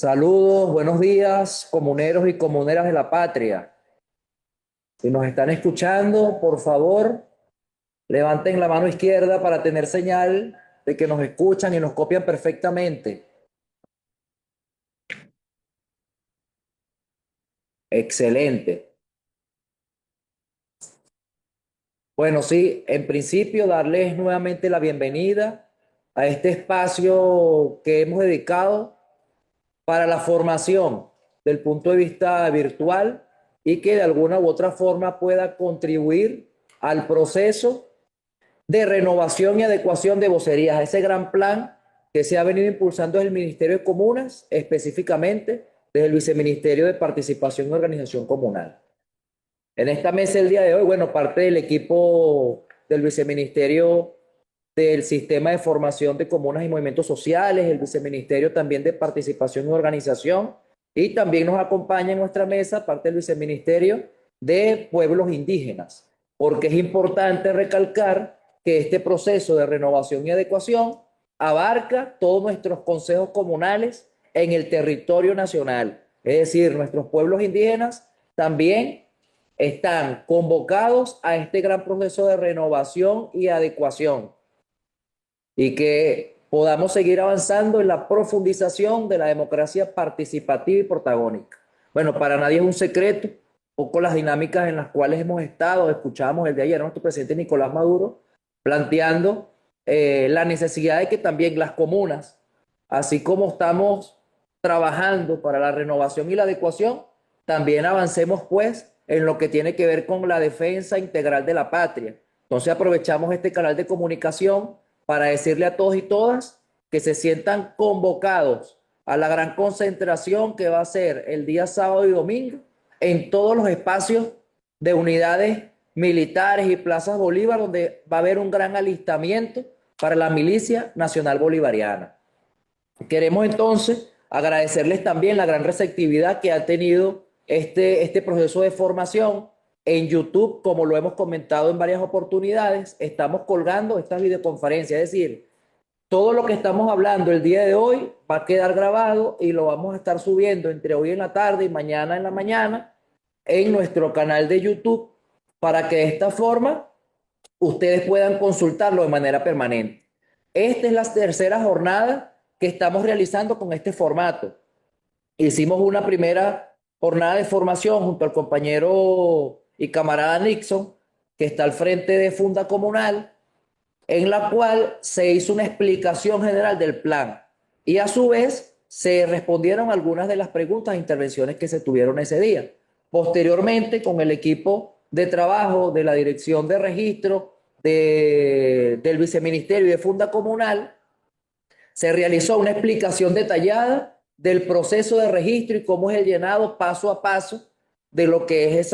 Saludos, buenos días, comuneros y comuneras de la patria. Si nos están escuchando, por favor, levanten la mano izquierda para tener señal de que nos escuchan y nos copian perfectamente. Excelente. Bueno, sí, en principio darles nuevamente la bienvenida a este espacio que hemos dedicado para la formación del punto de vista virtual y que de alguna u otra forma pueda contribuir al proceso de renovación y adecuación de vocerías, ese gran plan que se ha venido impulsando desde el Ministerio de Comunas, específicamente desde el Viceministerio de Participación y Organización Comunal. En esta mesa el día de hoy, bueno, parte del equipo del Viceministerio del Sistema de Formación de Comunas y Movimientos Sociales, el Viceministerio también de Participación y Organización, y también nos acompaña en nuestra mesa parte del Viceministerio de Pueblos Indígenas, porque es importante recalcar que este proceso de renovación y adecuación abarca todos nuestros consejos comunales en el territorio nacional, es decir, nuestros pueblos indígenas también están convocados a este gran proceso de renovación y adecuación y que podamos seguir avanzando en la profundización de la democracia participativa y protagónica. Bueno, para nadie es un secreto, poco las dinámicas en las cuales hemos estado, escuchábamos el de ayer a nuestro presidente Nicolás Maduro, planteando la necesidad de que también las comunas, así como estamos trabajando para la renovación y la adecuación, también avancemos pues en lo que tiene que ver con la defensa integral de la patria. Entonces aprovechamos este canal de comunicación para decirle a todos y todas que se sientan convocados a la gran concentración que va a ser el día sábado y domingo en todos los espacios de unidades militares y plazas Bolívar, donde va a haber un gran alistamiento para la Milicia Nacional Bolivariana. Queremos entonces agradecerles también la gran receptividad que ha tenido este proceso de formación en YouTube, como lo hemos comentado en varias oportunidades. Estamos colgando estas videoconferencias, es decir, todo lo que estamos hablando el día de hoy va a quedar grabado y lo vamos a estar subiendo entre hoy en la tarde y mañana en la mañana en nuestro canal de YouTube para que de esta forma ustedes puedan consultarlo de manera permanente. Esta es la tercera jornada que estamos realizando con este formato. Hicimos una primera jornada de formación junto al compañero y camarada Nixon, que está al frente de Funda Comunal, en la cual se hizo una explicación general del plan y a su vez se respondieron algunas de las preguntas e intervenciones que se tuvieron ese día. Posteriormente, con el equipo de trabajo de la Dirección de Registro del Viceministerio y de Funda Comunal, se realizó una explicación detallada del proceso de registro y cómo es el llenado paso a paso de lo que es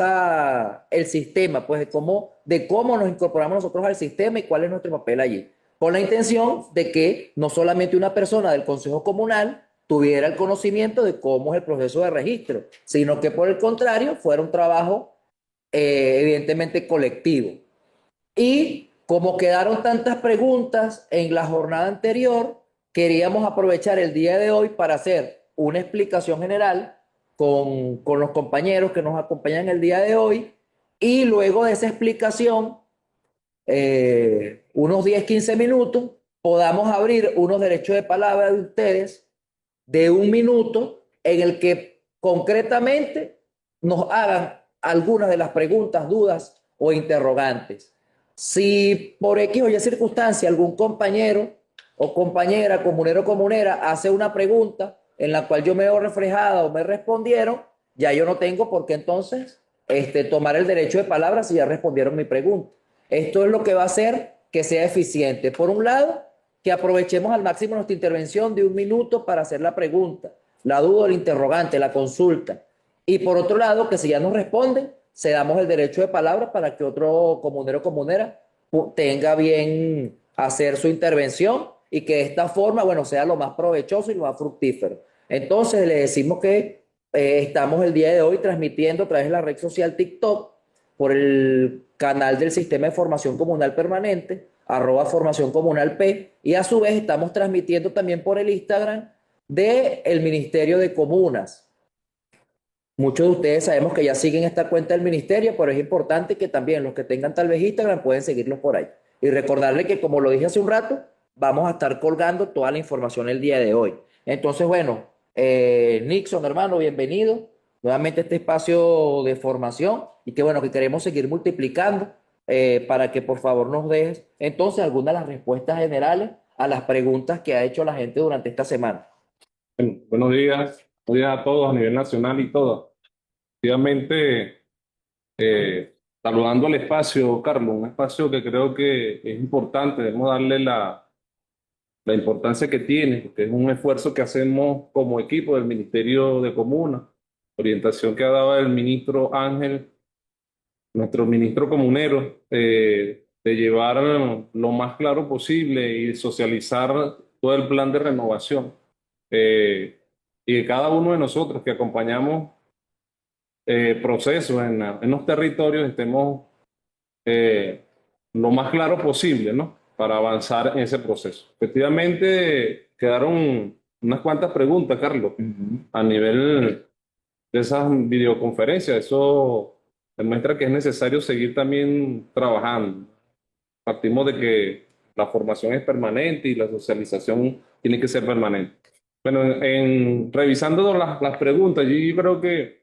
el sistema, pues de cómo nos incorporamos nosotros al sistema y cuál es nuestro papel allí. Con la intención de que no solamente una persona del Consejo Comunal tuviera el conocimiento de cómo es el proceso de registro, sino que por el contrario fuera un trabajo evidentemente colectivo. Y como quedaron tantas preguntas en la jornada anterior, queríamos aprovechar el día de hoy para hacer una explicación general con los compañeros que nos acompañan el día de hoy y luego de esa explicación, unos 10 15 minutos, podamos abrir unos derechos de palabra de ustedes de un minuto en el que concretamente nos hagan algunas de las preguntas, dudas o interrogantes. Si por X o Y circunstancia algún compañero o compañera, comunero o comunera, hace una pregunta en la cual yo me veo reflejada o me respondieron, ya yo no tengo por qué entonces tomar el derecho de palabra si ya respondieron mi pregunta. Esto es lo que va a hacer que sea eficiente. Por un lado, que aprovechemos al máximo nuestra intervención de un minuto para hacer la pregunta, la duda, el interrogante, la consulta. Y por otro lado, que si ya nos responden, se damos el derecho de palabra para que otro comunero o comunera tenga bien hacer su intervención y que de esta forma, bueno, sea lo más provechoso y lo más fructífero. Entonces, le decimos que estamos el día de hoy transmitiendo a través de la red social TikTok por el canal del Sistema de Formación Comunal Permanente, @formación comunal P, y a su vez estamos transmitiendo también por el Instagram del Ministerio de Comunas. Muchos de ustedes sabemos que ya siguen esta cuenta del ministerio, pero es importante que también los que tengan tal vez Instagram pueden seguirlos por ahí. Y recordarle que, como lo dije hace un rato, vamos a estar colgando toda la información el día de hoy. Entonces, bueno, Nixon, hermano, bienvenido nuevamente a este espacio de formación y que bueno, que queremos seguir multiplicando para que por favor nos dejes entonces algunas de las respuestas generales a las preguntas que ha hecho la gente durante esta semana. Bueno, buenos días a todos a nivel nacional y todo. Efectivamente, saludando al espacio, Carlos, un espacio que creo que es importante, debemos darle la importancia que tiene, porque es un esfuerzo que hacemos como equipo del Ministerio de Comuna, orientación que ha dado el ministro Ángel, nuestro ministro comunero, de llevar lo más claro posible y socializar todo el plan de renovación. Y de cada uno de nosotros que acompañamos procesos en los territorios estemos eh, lo más claro posible, ¿no? Para avanzar en ese proceso. Efectivamente, quedaron unas cuantas preguntas, Carlos, a nivel de esas videoconferencias. Eso demuestra que es necesario seguir también trabajando. Partimos de que la formación es permanente y la socialización tiene que ser permanente. Bueno, revisando las preguntas, yo creo que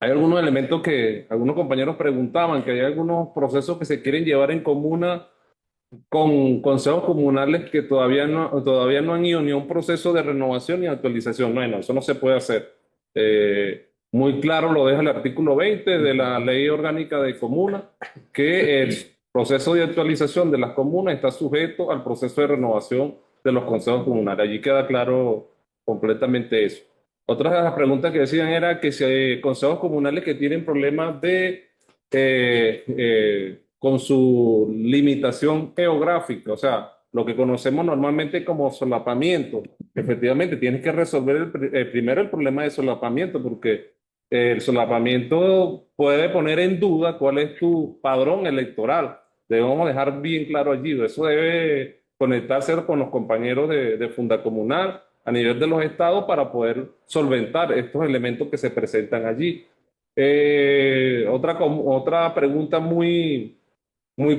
hay algunos elementos que algunos compañeros preguntaban, que hay algunos procesos que se quieren llevar en comuna con consejos comunales que todavía no han ido ni a un proceso de renovación ni actualización. Bueno, eso no se puede hacer. Muy claro lo deja el artículo 20 de la Ley Orgánica de Comuna, que el proceso de actualización de las comunas está sujeto al proceso de renovación de los consejos comunales. Allí queda claro completamente eso. Otra de las preguntas que decían era que si hay consejos comunales que tienen problemas con su limitación geográfica, o sea, lo que conocemos normalmente como solapamiento. Efectivamente, tienes que resolver primero el problema de solapamiento, porque el solapamiento puede poner en duda cuál es tu padrón electoral. Debemos dejar bien claro allí. Eso debe conectarse con los compañeros de Fundacomunal a nivel de los estados para poder solventar estos elementos que se presentan allí. Otra pregunta muy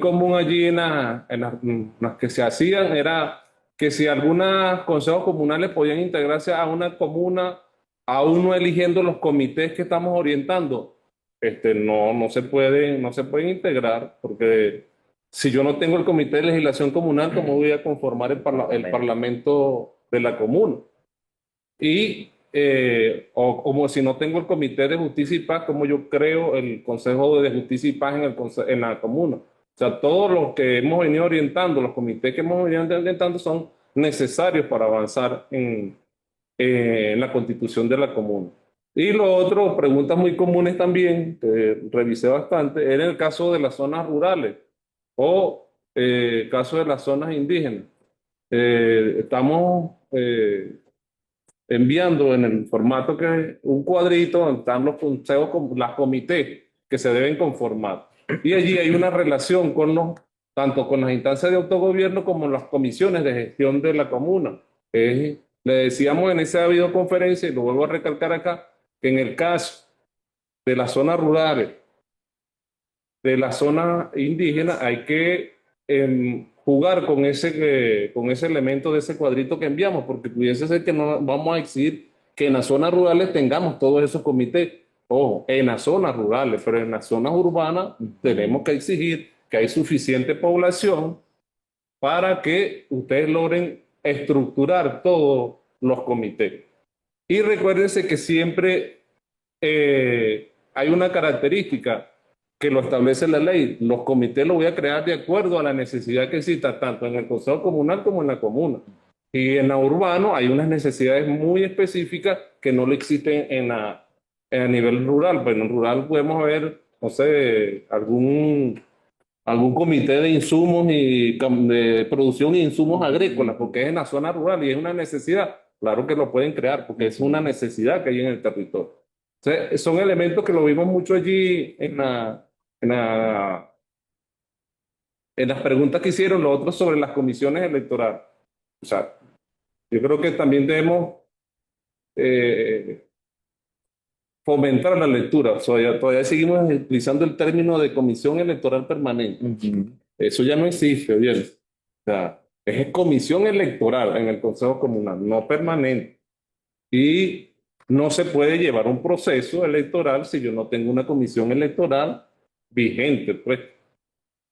común allí en las que se hacían era que si algunos consejos comunales podían integrarse a una comuna, aún no eligiendo los comités que estamos orientando. No se pueden integrar, porque si yo no tengo el comité de legislación comunal, ¿cómo voy a conformar el parlamento de la comuna? O como si no tengo el Comité de Justicia y Paz, como yo creo el Consejo de Justicia y Paz en la comuna. O sea, todos los que hemos venido orientando, los comités que hemos venido orientando son necesarios para avanzar en la constitución de la comuna. Y lo otro, preguntas muy comunes también, que revisé bastante, era el caso de las zonas rurales o caso de las zonas indígenas. Estamos enviando en el formato que un cuadrito donde están los consejos, las comités que se deben conformar. Y allí hay una relación tanto con las instancias de autogobierno como las comisiones de gestión de la comuna. Le decíamos en esa videoconferencia, y lo vuelvo a recalcar acá, que en el caso de las zonas rurales, de la zona indígena, hay que jugar con ese elemento de ese cuadrito que enviamos, porque pudiese ser que no vamos a exigir que en las zonas rurales tengamos todos esos comités. Ojo, en las zonas rurales, pero en las zonas urbanas tenemos que exigir que hay suficiente población para que ustedes logren estructurar todos los comités. Y recuérdense que siempre hay una característica que lo establece la ley. Los comités los voy a crear de acuerdo a la necesidad que exista tanto en el Consejo Comunal como en la comuna. Y en la urbano hay unas necesidades muy específicas que no le existen a nivel rural. Pero en rural podemos ver, no sé, algún comité de insumos y de producción de insumos agrícolas, porque es en la zona rural y es una necesidad. Claro que lo pueden crear, porque es una necesidad que hay en el territorio. Entonces, son elementos que lo vimos mucho allí en la, en las preguntas que hicieron los otros sobre las comisiones electorales. O sea, Yo creo que también debemos eh, fomentar la lectura. O sea, todavía seguimos utilizando el término de comisión electoral permanente. Ujú. Eso ya no existe, bien. O sea, es comisión electoral en el Consejo Comunal, no permanente. Y no se puede llevar un proceso electoral si yo no tengo una comisión electoral vigente. Pues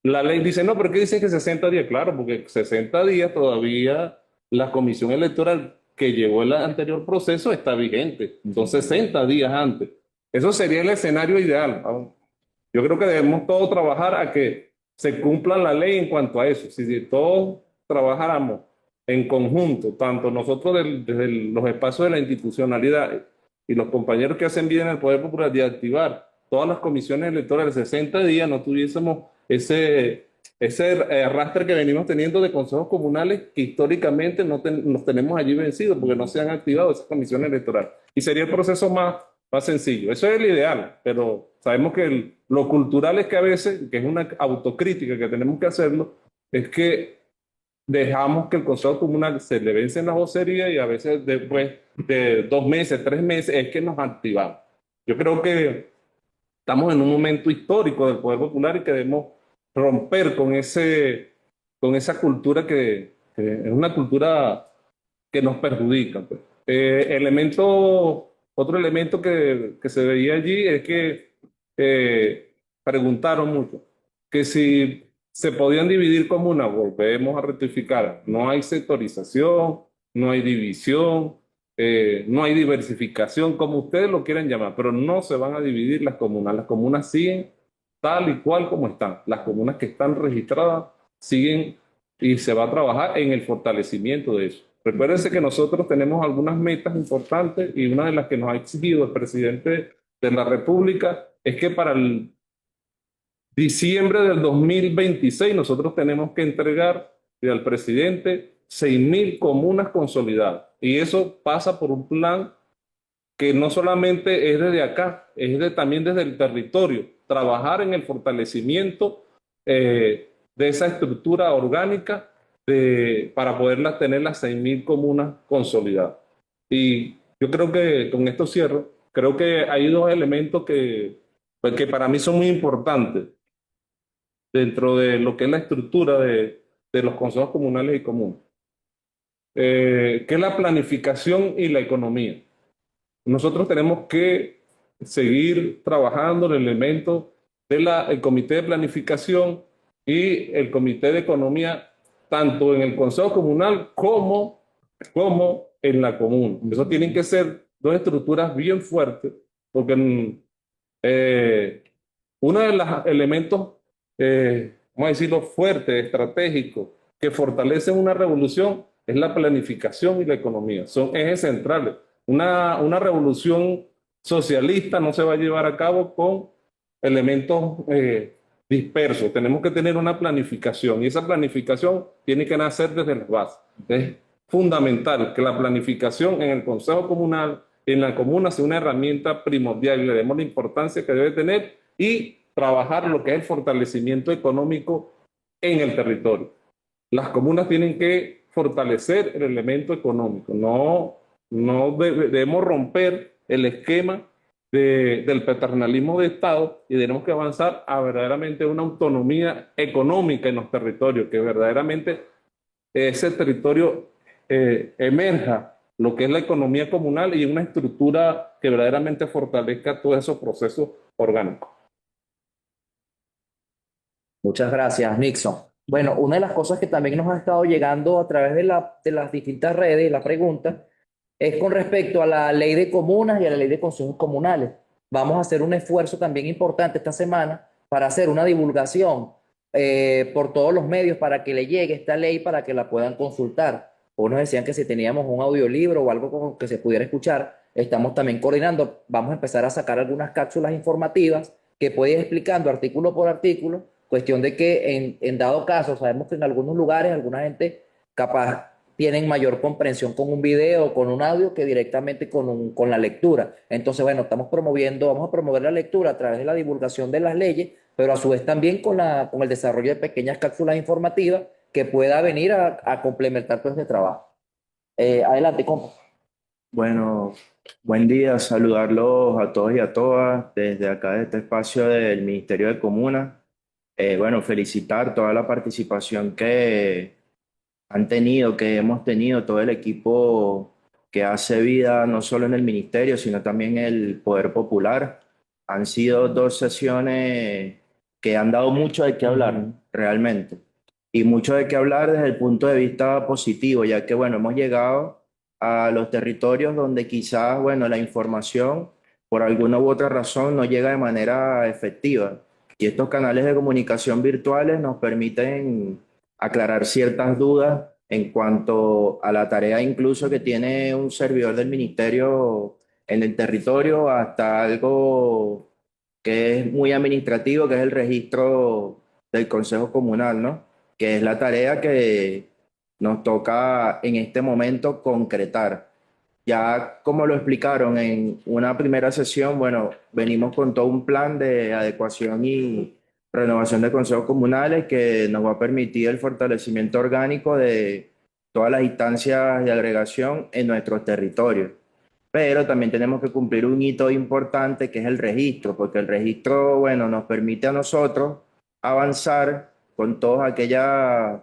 la ley dice, no, pero ¿qué dice que 60 días? Claro, porque 60 días todavía la comisión electoral que llevó el anterior proceso está vigente. Son 60 días antes. Eso sería el escenario ideal. Yo creo que debemos todos trabajar a que se cumpla la ley en cuanto a eso. Si todos trabajáramos en conjunto, tanto nosotros desde los espacios de la institucionalidad y los compañeros que hacen bien en el Poder Popular de activar todas las comisiones electorales 60 días, no tuviésemos ese arrastre que venimos teniendo de consejos comunales que históricamente nos tenemos allí vencidos porque no se han activado esas comisiones electorales. Y sería el proceso más sencillo. Eso es el ideal, pero sabemos que lo cultural es que a veces, que es una autocrítica que tenemos que hacerlo, es que dejamos que el Consejo Comunal se le vence en la vocería y a veces después de 2 meses, 3 meses, es que nos activamos. Yo creo que estamos en un momento histórico del Poder Popular y que debemos romper con esa cultura que es una cultura que nos perjudica, pues. Otro elemento que se veía allí es que preguntaron mucho que si se podían dividir comunas, volvemos a rectificar, no hay sectorización, no hay división, no hay diversificación, como ustedes lo quieran llamar, pero no se van a dividir las comunas siguen tal y cual como están, las comunas que están registradas siguen y se va a trabajar en el fortalecimiento de eso. Recuérdense que nosotros tenemos algunas metas importantes y una de las que nos ha exigido el presidente de la República es que para el diciembre del 2026 nosotros tenemos que entregar al presidente 6.000 comunas consolidadas. Y eso pasa por un plan que no solamente es desde acá, también desde el territorio, trabajar en el fortalecimiento de esa estructura orgánica para poderlas tener las 6.000 comunas consolidadas. Y yo creo que con esto cierro, creo que hay dos elementos pues, que para mí son muy importantes dentro de lo que es la estructura de los consejos comunales y comunes, que es la planificación y la economía. Nosotros tenemos que seguir trabajando el elemento del comité de planificación y el comité de economía, tanto en el consejo comunal como en la comuna. Eso tienen que ser dos estructuras bien fuertes, porque eh, uno de los elementos, vamos a decirlo, fuertes, estratégicos, que fortalecen una revolución es la planificación y la economía. Son ejes centrales. Una revolución socialista no se va a llevar a cabo con elementos dispersos. Tenemos que tener una planificación y esa planificación tiene que nacer desde las bases. Es fundamental que la planificación en el Consejo Comunal, en la comuna, sea una herramienta primordial y le demos la importancia que debe tener y trabajar lo que es el fortalecimiento económico en el territorio. Las comunas tienen que fortalecer el elemento económico, no debemos romper el esquema del paternalismo de Estado y tenemos que avanzar a verdaderamente una autonomía económica en los territorios, que verdaderamente ese territorio emerja lo que es la economía comunal y una estructura que verdaderamente fortalezca todos esos procesos orgánicos. Muchas gracias, Nixon. Bueno, una de las cosas que también nos ha estado llegando a través de las distintas redes y la pregunta es con respecto a la ley de comunas y a la ley de consejos comunales. Vamos a hacer un esfuerzo también importante esta semana para hacer una divulgación por todos los medios para que le llegue esta ley para que la puedan consultar. Unos decían que si teníamos un audiolibro o algo con que se pudiera escuchar, estamos también coordinando. Vamos a empezar a sacar algunas cápsulas informativas que puede ir explicando artículo por artículo. Cuestión de que en dado caso, sabemos que en algunos lugares alguna gente capaz tienen mayor comprensión con un video o con un audio que directamente con la lectura. Entonces, bueno, vamos a promover la lectura a través de la divulgación de las leyes, pero a su vez también con el desarrollo de pequeñas cápsulas informativas que pueda venir a complementar todo este trabajo. Adelante, compa. Bueno, buen día, saludarlos a todos y a todas desde acá, de este espacio del Ministerio de Comunas. Bueno, felicitar toda la participación que han tenido, que hemos tenido, todo el equipo que hace vida no solo en el Ministerio, sino también en el Poder Popular. Han sido dos sesiones que han dado mucho de qué hablar, realmente. Y mucho de qué hablar desde el punto de vista positivo, ya que, bueno, hemos llegado a los territorios donde quizás, bueno, la información, por alguna u otra razón, no llega de manera efectiva. Y estos canales de comunicación virtuales nos permiten aclarar ciertas dudas en cuanto a la tarea incluso que tiene un servidor del ministerio en el territorio, hasta algo que es muy administrativo, que es el registro del Consejo Comunal, ¿no? Que es la tarea que nos toca en este momento concretar. Ya como lo explicaron en una primera sesión, bueno, venimos con todo un plan de adecuación y renovación de consejos comunales que nos va a permitir el fortalecimiento orgánico de todas las instancias de agregación en nuestros territorios. Pero también tenemos que cumplir un hito importante que es el registro, porque el registro, bueno, nos permite a nosotros avanzar con todos aquellos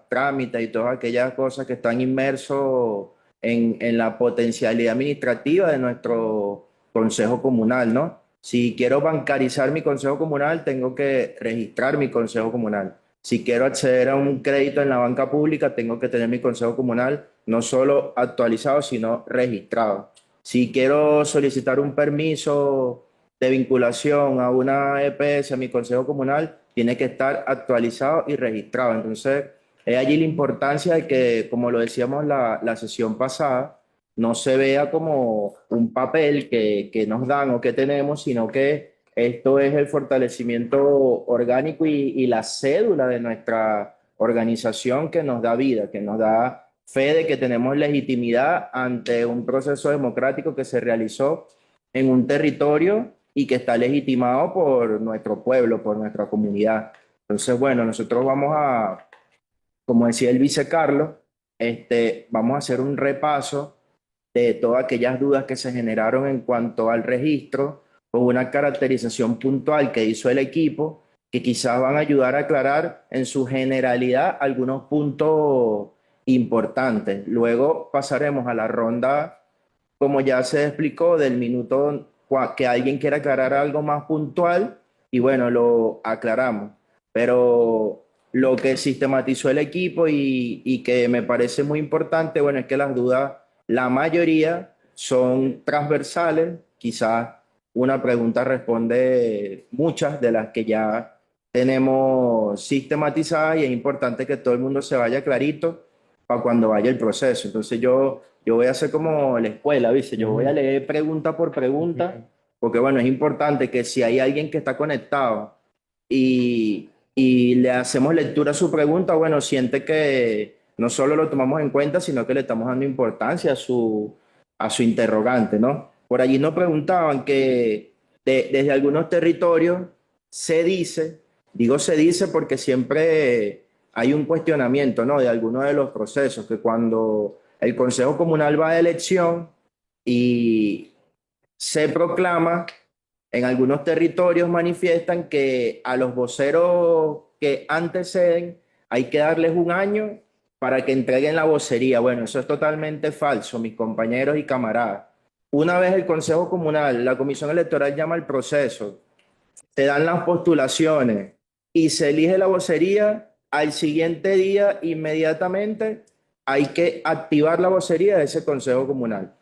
trámites y todas aquellas cosas que están inmersos en la potencialidad administrativa de nuestro consejo comunal, ¿no? Si quiero bancarizar mi consejo comunal, tengo que registrar mi consejo comunal. Si quiero acceder a un crédito en la banca pública, tengo que tener mi consejo comunal no solo actualizado, sino registrado. Si quiero solicitar un permiso de vinculación a una EPS, a mi consejo comunal, tiene que estar actualizado y registrado. Entonces, es allí la importancia de que, como lo decíamos la sesión pasada, no se vea como un papel que nos dan o que tenemos, sino que esto es el fortalecimiento orgánico y la cédula de nuestra organización que nos da vida, que nos da fe de que tenemos legitimidad ante un proceso democrático que se realizó en un territorio y que está legitimado por nuestro pueblo, por nuestra comunidad. Entonces, bueno, nosotros vamos a, como decía el vice Carlos, vamos a hacer un repaso de todas aquellas dudas que se generaron en cuanto al registro, con una caracterización puntual que hizo el equipo, que quizás van a ayudar a aclarar en su generalidad algunos puntos importantes. Luego pasaremos a la ronda, como ya se explicó, del minuto que alguien quiera aclarar algo más puntual y bueno, lo aclaramos. Pero lo que sistematizó el equipo y que me parece muy importante, bueno, es que las dudas, la mayoría son transversales, quizás una pregunta responde muchas de las que ya tenemos sistematizadas y es importante que todo el mundo se vaya clarito para cuando vaya el proceso. Entonces yo voy a hacer como la escuela, ¿viste? Yo voy a leer pregunta por pregunta, porque bueno, es importante que si hay alguien que está conectado y le hacemos lectura a su pregunta, bueno, siente que no solo lo tomamos en cuenta, sino que le estamos dando importancia a su interrogante, ¿no? Por allí nos preguntaban que desde algunos territorios se dice, digo se dice porque siempre hay un cuestionamiento, ¿no? De algunos de los procesos, que cuando el Consejo Comunal va a elección y se proclama, en algunos territorios manifiestan que a los voceros que anteceden hay que darles un año para que entreguen la vocería. Bueno, eso es totalmente falso, mis compañeros y camaradas. Una vez el Consejo Comunal, la Comisión Electoral llama al proceso, te dan las postulaciones y se elige la vocería, al siguiente día inmediatamente hay que activar la vocería de ese Consejo Comunal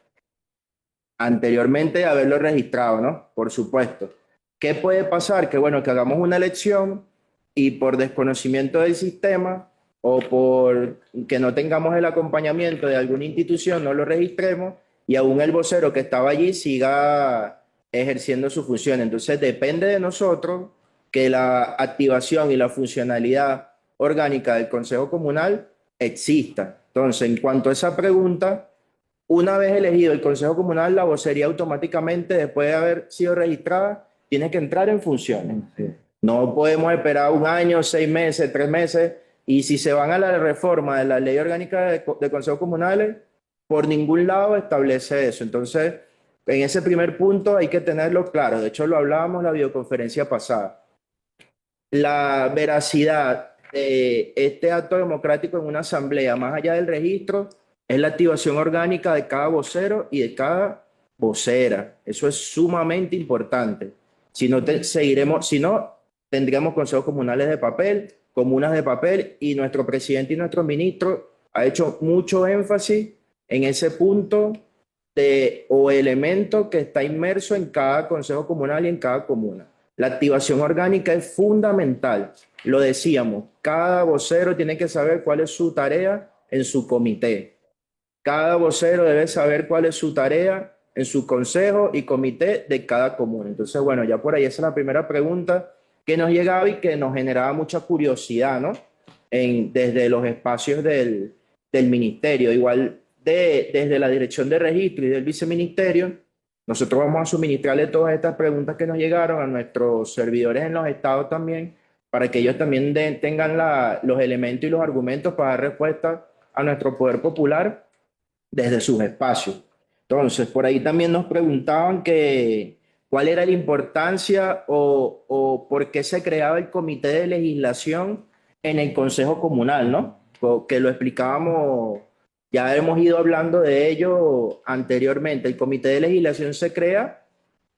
anteriormente de haberlo registrado, ¿no? Por supuesto. ¿Qué puede pasar? Que bueno, que hagamos una elección y por desconocimiento del sistema o por que no tengamos el acompañamiento de alguna institución, no lo registremos y aún el vocero que estaba allí siga ejerciendo su función. Entonces depende de nosotros que la activación y la funcionalidad orgánica del Consejo Comunal exista. Entonces, en cuanto a esa pregunta, una vez elegido el Consejo Comunal, la vocería automáticamente, después de haber sido registrada, tiene que entrar en funciones. No podemos esperar un año, 6 meses, 3 meses, y si se van a la reforma de la ley orgánica de consejos comunales, por ningún lado establece eso. Entonces, en ese primer punto hay que tenerlo claro. De hecho, lo hablábamos en la videoconferencia pasada. La veracidad de este acto democrático en una asamblea, más allá del registro, es la activación orgánica de cada vocero y de cada vocera. Eso es sumamente importante. Si no, seguiremos, si no, tendríamos consejos comunales de papel, comunas de papel, y nuestro presidente y nuestro ministro ha hecho mucho énfasis en ese punto de, o elemento que está inmerso en cada consejo comunal y en cada comuna. La activación orgánica es fundamental. Lo decíamos, cada vocero tiene que saber cuál es su tarea en su comité. Cada vocero debe saber cuál es su tarea en su consejo y comité de cada comuna. Entonces, bueno, ya por ahí esa es la primera pregunta que nos llegaba y que nos generaba mucha curiosidad, ¿no? Desde los espacios del ministerio. Igual desde la dirección de registro y del viceministerio, nosotros vamos a suministrarle todas estas preguntas que nos llegaron a nuestros servidores en los estados también, para que ellos también tengan los elementos y los argumentos para dar respuesta a nuestro poder popular desde sus espacios. Entonces, por ahí también nos preguntaban que cuál era la importancia o por qué se creaba el comité de legislación en el Consejo Comunal, ¿no? Que lo explicábamos, ya hemos ido hablando de ello anteriormente. El comité de legislación se crea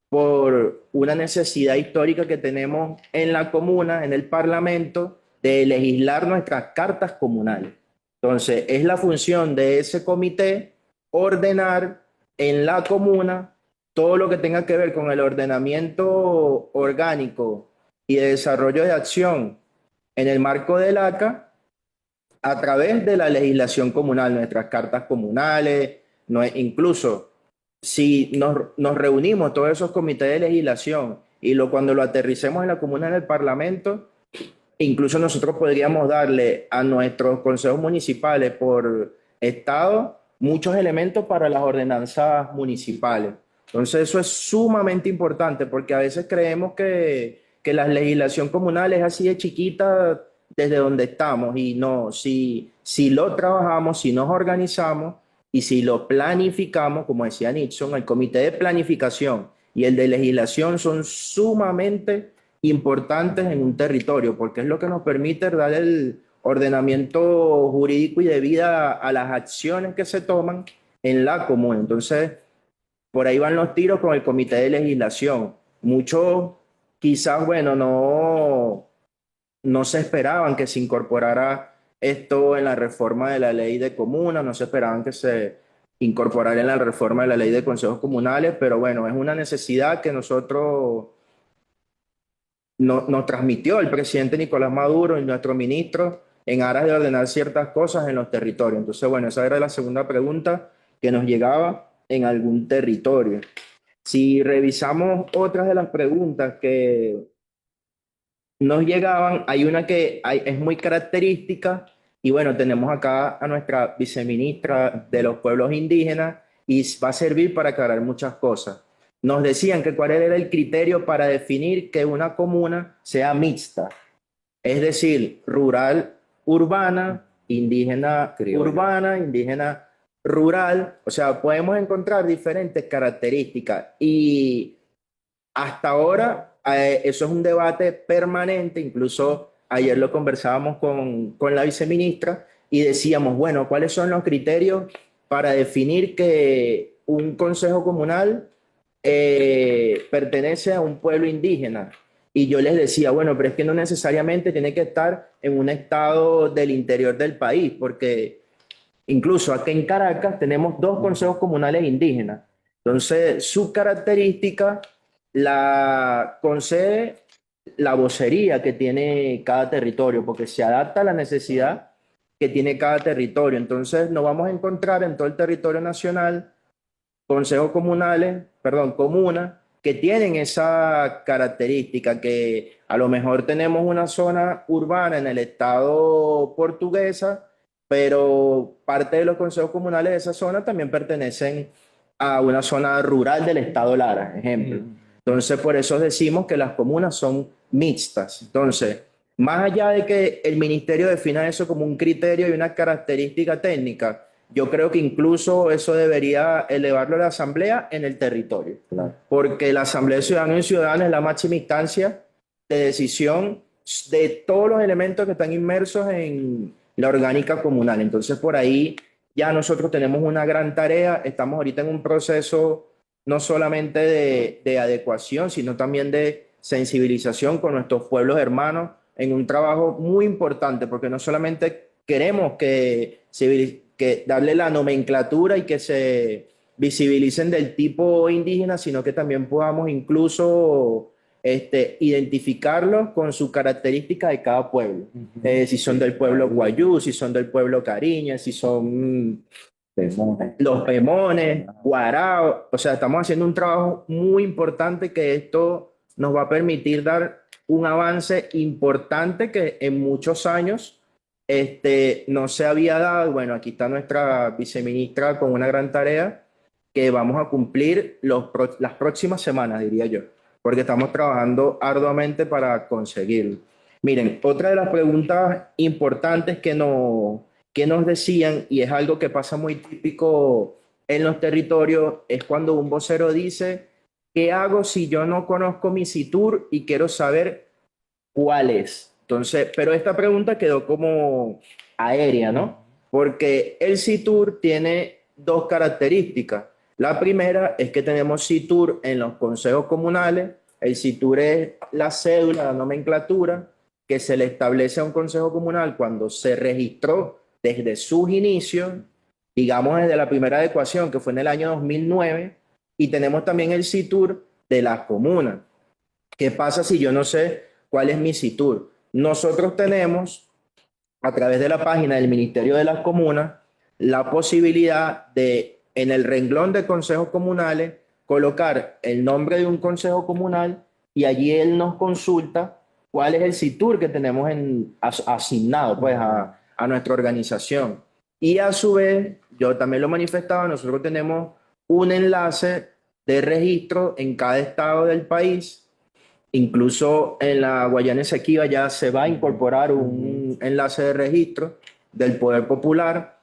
por una necesidad histórica que tenemos en la comuna, en el Parlamento, de legislar nuestras cartas comunales. Entonces, es la función de ese comité ordenar en la comuna todo lo que tenga que ver con el ordenamiento orgánico y de desarrollo de acción en el marco del ACA a través de la legislación comunal, nuestras cartas comunales, no, incluso si nos reunimos todos esos comités de legislación y cuando lo aterricemos en la comuna, en el Parlamento, incluso nosotros podríamos darle a nuestros consejos municipales por estado muchos elementos para las ordenanzas municipales. Entonces eso es sumamente importante porque a veces creemos que la legislación comunal es así de chiquita desde donde estamos y no, si lo trabajamos, si nos organizamos y si lo planificamos, como decía Nixon, el comité de planificación y el de legislación son sumamente importantes en un territorio, porque es lo que nos permite dar el ordenamiento jurídico y de vida a las acciones que se toman en la comuna. Entonces, por ahí van los tiros con el comité de legislación. Muchos quizás, bueno, no se esperaban que se incorporara esto en la reforma de la ley de comunas, no se esperaban que se incorporara en la reforma de la ley de consejos comunales, pero bueno, es una necesidad que nosotros nos transmitió el presidente Nicolás Maduro y nuestro ministro en aras de ordenar ciertas cosas en los territorios. Entonces, bueno, esa era la segunda pregunta que nos llegaba en algún territorio. Si revisamos otras de las preguntas que nos llegaban, hay una que es muy característica y bueno, tenemos acá a nuestra viceministra de los pueblos indígenas y va a servir para aclarar muchas cosas. Nos decían que cuál era el criterio para definir que una comuna sea mixta, es decir, rural, urbana, indígena, urbana, indígena, rural. O sea, podemos encontrar diferentes características y hasta ahora eso es un debate permanente. Incluso ayer lo conversábamos con la viceministra y decíamos, bueno, ¿cuáles son los criterios para definir que un consejo comunal pertenece a un pueblo indígena? Y yo les decía, bueno, pero es que no necesariamente tiene que estar en un estado del interior del país, porque incluso aquí en Caracas tenemos dos consejos comunales indígenas. Entonces, su característica la concede la vocería que tiene cada territorio, porque se adapta a la necesidad que tiene cada territorio. Entonces, nos vamos a encontrar en todo el territorio nacional consejos comunales, perdón, comunas, que tienen esa característica, que a lo mejor tenemos una zona urbana en el estado portuguesa, pero parte de los consejos comunales de esa zona también pertenecen a una zona rural del estado Lara, ejemplo. Entonces, por eso decimos que las comunas son mixtas. Entonces, más allá de que el ministerio defina eso como un criterio y una característica técnica, yo creo que incluso eso debería elevarlo a la asamblea en el territorio, Claro. porque la asamblea de ciudadanos y ciudadanas es la máxima instancia de decisión de todos los elementos que están inmersos en la orgánica comunal. Entonces, por ahí ya nosotros tenemos una gran tarea. Estamos ahorita en un proceso no solamente de adecuación, sino también de sensibilización con nuestros pueblos hermanos en un trabajo muy importante, porque no solamente queremos que darle la nomenclatura y que se visibilicen del tipo indígena, sino que también podamos incluso identificarlos con su característica de cada pueblo. Si son del pueblo Guayú, si son del pueblo Cariña, si son Pemones. los Pemones, Guarao. O sea, estamos haciendo un trabajo muy importante que esto nos va a permitir dar un avance importante que en muchos años no se había dado. Bueno, aquí está nuestra viceministra con una gran tarea que vamos a cumplir las próximas semanas, diría yo, porque estamos trabajando arduamente para conseguirlo. Miren, otra de las preguntas importantes que nos decían, y es algo que pasa muy típico en los territorios, es cuando un vocero dice, ¿qué hago si yo no conozco mi SITUR y quiero saber cuál es? Entonces, pero esta pregunta quedó como aérea, ¿no? Porque el SITUR tiene dos características. La primera es que tenemos SITUR en los consejos comunales. El SITUR es la cédula, la nomenclatura que se le establece a un consejo comunal cuando se registró desde sus inicios, digamos desde la primera adecuación que fue en el año 2009, y tenemos también el SITUR de las comunas. ¿Qué pasa si yo no sé cuál es mi SITUR? Nosotros tenemos, a través de la página del Ministerio de las Comunas, la posibilidad de, en el renglón de consejos comunales, colocar el nombre de un consejo comunal y allí él nos consulta cuál es el SITUR que tenemos asignado pues, a nuestra organización. Y a su vez, yo también lo manifestaba, nosotros tenemos un enlace de registro en cada estado del país. Incluso en la Guayana Esequiba ya se va a incorporar un enlace de registro del Poder Popular,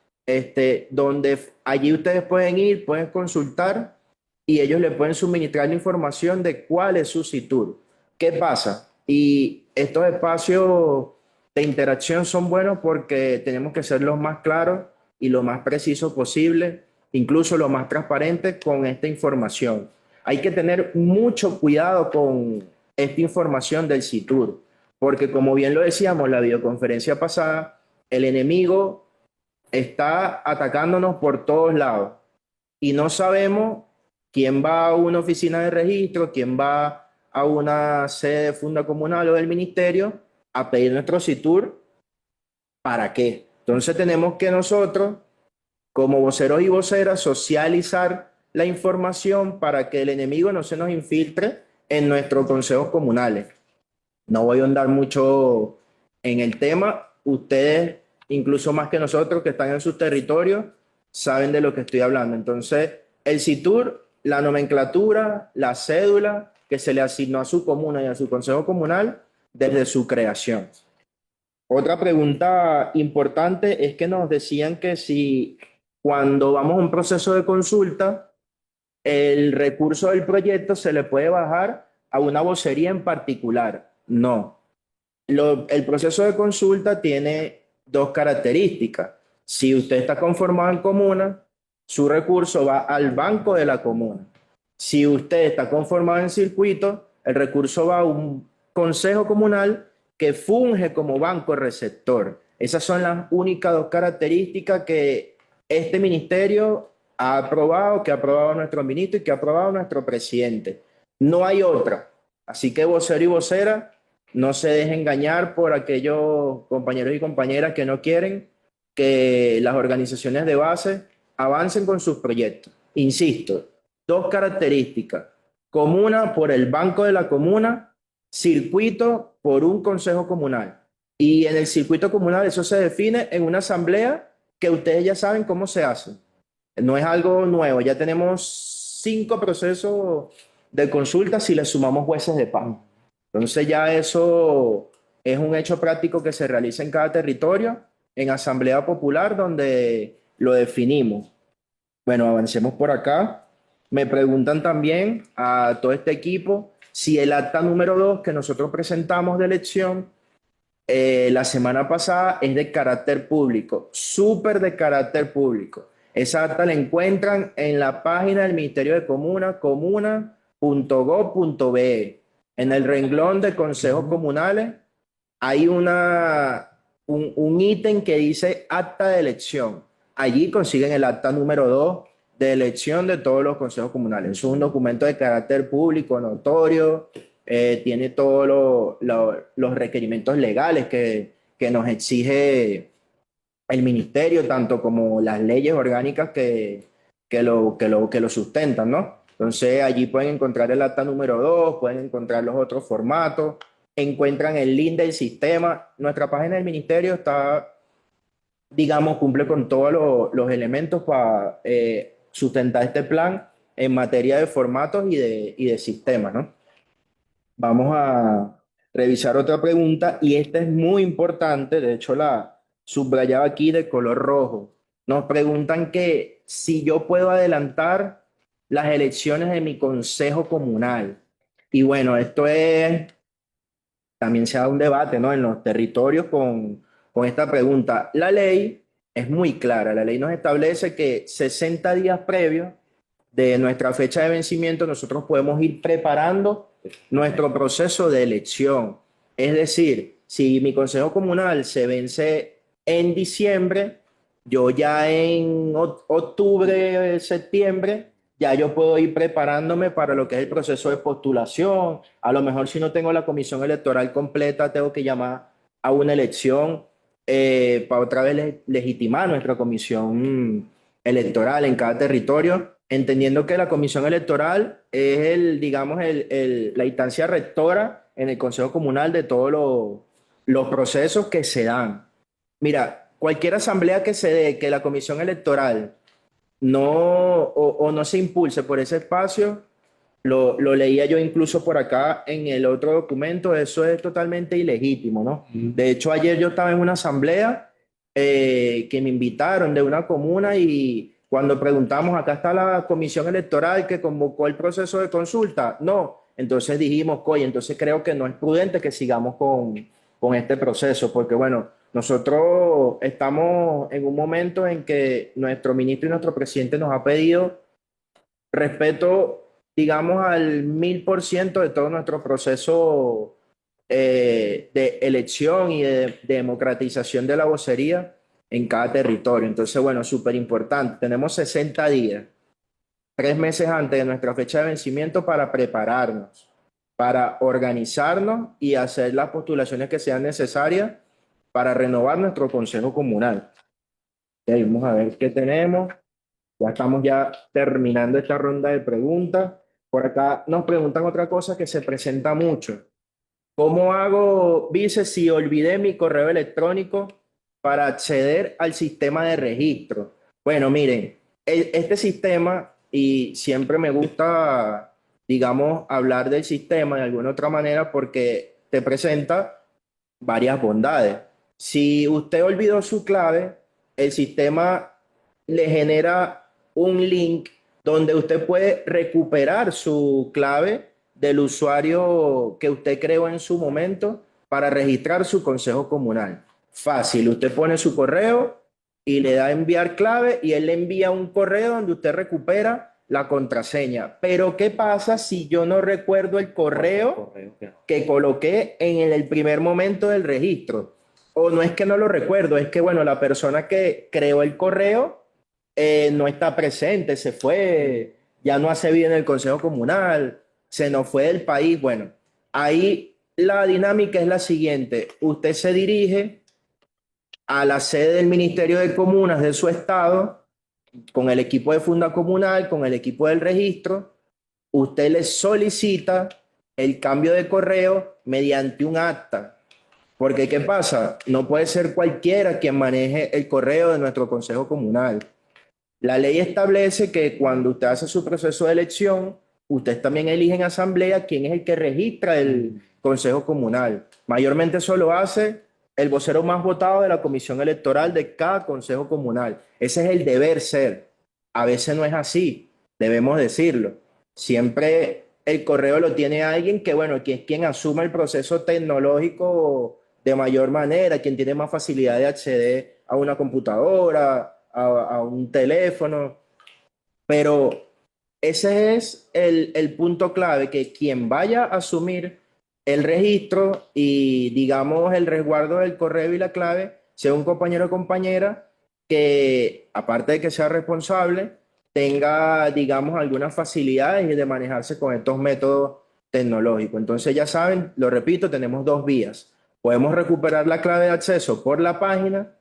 donde allí ustedes pueden ir, pueden consultar y ellos le pueden suministrar la información de cuál es su SITUR. ¿Qué pasa? Y estos espacios de interacción son buenos porque tenemos que ser los más claros y lo más precisos posible, incluso lo más transparente con esta información. Hay que tener mucho cuidado con esta información del SITUR, porque como bien lo decíamos en la videoconferencia pasada, el enemigo está atacándonos por todos lados y no sabemos quién va a una oficina de registro, quién va a una sede de funda comunal o del ministerio a pedir nuestro SITUR, ¿para qué? Entonces tenemos que nosotros, como voceros y voceras, socializar la información para que el enemigo no se nos infiltre en nuestros consejos comunales. No voy a ahondar mucho en el tema. Ustedes, incluso más que nosotros que están en sus territorios, saben de lo que estoy hablando. Entonces, el SITUR, la nomenclatura, la cédula que se le asignó a su comuna y a su consejo comunal desde su creación. Otra pregunta importante es que nos decían que si cuando vamos a un proceso de consulta, el recurso del proyecto se le puede bajar a una vocería en particular. No. El proceso de consulta tiene dos características. Si usted está conformado en comuna, su recurso va al banco de la comuna. Si usted está conformado en circuito, el recurso va a un consejo comunal que funge como banco receptor. Esas son las únicas dos características que este ministerio ha aprobado, que ha aprobado nuestro ministro y que ha aprobado nuestro presidente. No hay otra. Así que vocero y vocera, no se dejen engañar por aquellos compañeros y compañeras que no quieren que las organizaciones de base avancen con sus proyectos. Insisto, dos características. Comuna por el banco de la comuna, circuito por un consejo comunal. Y en el circuito comunal eso se define en una asamblea que ustedes ya saben cómo se hace. No es algo nuevo, ya tenemos 5 procesos de consulta si le sumamos jueces de paz. Entonces ya eso es un hecho práctico que se realiza en cada territorio, en asamblea popular, donde lo definimos. Bueno, avancemos por acá. Me preguntan también a todo este equipo si el acta número 2 que nosotros presentamos de elección la semana pasada es de carácter público, súper de carácter público. Esa acta la encuentran en la página del Ministerio de Comuna, comuna.gov.be. En el renglón de consejos comunales hay un ítem que dice acta de elección. Allí consiguen el acta número 2 de elección de todos los consejos comunales. Es un documento de carácter público, notorio, tiene todos los requerimientos legales que nos exige el ministerio, tanto como las leyes orgánicas que lo sustentan, ¿no? Entonces allí pueden encontrar el acta número 2, pueden encontrar los otros formatos, encuentran el link del sistema. Nuestra página del ministerio está, digamos, cumple con todos los elementos para sustentar este plan en materia de formatos y de sistemas, ¿no? Vamos a revisar otra pregunta y esta es muy importante, de hecho la subrayaba aquí de color rojo. Nos preguntan que si yo puedo adelantar las elecciones de mi consejo comunal. Y bueno, también se da un debate, ¿no? En los territorios con esta pregunta. La ley es muy clara, la ley nos establece que 60 días previos de nuestra fecha de vencimiento nosotros podemos ir preparando nuestro proceso de elección. Es decir, si mi consejo comunal se vence en diciembre, yo ya en octubre, septiembre, ya yo puedo ir preparándome para lo que es el proceso de postulación. A lo mejor si no tengo la comisión electoral completa, tengo que llamar a una elección para otra vez legitimar nuestra comisión electoral en cada territorio, entendiendo que la comisión electoral es digamos, la instancia rectora en el Consejo Comunal de todos los procesos que se dan. Mira, cualquier asamblea que se dé, que la comisión electoral no o no se impulse por ese espacio, lo leía yo incluso por acá en el otro documento, eso es totalmente ilegítimo, ¿no? De hecho, ayer yo estaba en una asamblea que me invitaron de una comuna y cuando preguntamos, acá está la comisión electoral que convocó el proceso de consulta, no, entonces dijimos, oye, entonces creo que no es prudente que sigamos con este proceso, porque bueno, nosotros estamos en un momento en que nuestro ministro y nuestro presidente nos ha pedido respeto, digamos, al 1000% de todo nuestro proceso de elección y de democratización de la vocería en cada territorio. Entonces, bueno, súper importante. Tenemos 60 días, 3 meses antes de nuestra fecha de vencimiento para prepararnos, para organizarnos y hacer las postulaciones que sean necesarias para renovar nuestro consejo comunal. Ok, vamos a ver qué tenemos. Ya estamos ya terminando esta ronda de preguntas. Por acá nos preguntan otra cosa que se presenta mucho. ¿Cómo hago, Vice, si olvidé mi correo electrónico para acceder al sistema de registro? Bueno, miren, este sistema, y siempre me gusta, digamos, hablar del sistema de alguna otra manera porque te presenta varias bondades. Si usted olvidó su clave, el sistema le genera un link donde usted puede recuperar su clave del usuario que usted creó en su momento para registrar su consejo comunal. Fácil, usted pone su correo y le da a enviar clave y él le envía un correo donde usted recupera la contraseña. Pero ¿qué pasa si yo no recuerdo el correo que coloqué en el primer momento del registro? O no es que no lo recuerdo, es que, bueno, la persona que creó el correo no está presente, se fue, ya no hace vida en el Consejo Comunal, se nos fue del país. Bueno, ahí la dinámica es la siguiente. Usted se dirige a la sede del Ministerio de Comunas de su estado con el equipo de Funda Comunal, con el equipo del registro. Usted le solicita el cambio de correo mediante un acta. Porque, ¿qué pasa? No puede ser cualquiera quien maneje el correo de nuestro Consejo Comunal. La ley establece que cuando usted hace su proceso de elección, usted también elige en asamblea quién es el que registra el Consejo Comunal. Mayormente eso lo hace el vocero más votado de la comisión electoral de cada consejo comunal. Ese es el deber ser. A veces no es así, debemos decirlo. Siempre el correo lo tiene alguien que, bueno, que es quien asuma el proceso tecnológico de mayor manera, quien tiene más facilidad de acceder a una computadora, a un teléfono, pero ese es el punto clave, que quien vaya a asumir el registro y, digamos, el resguardo del correo y la clave, sea un compañero o compañera que, aparte de que sea responsable, tenga, digamos, algunas facilidades de manejarse con estos métodos tecnológicos. Entonces, ya saben, lo repito, tenemos dos vías. Podemos recuperar la clave de acceso por la página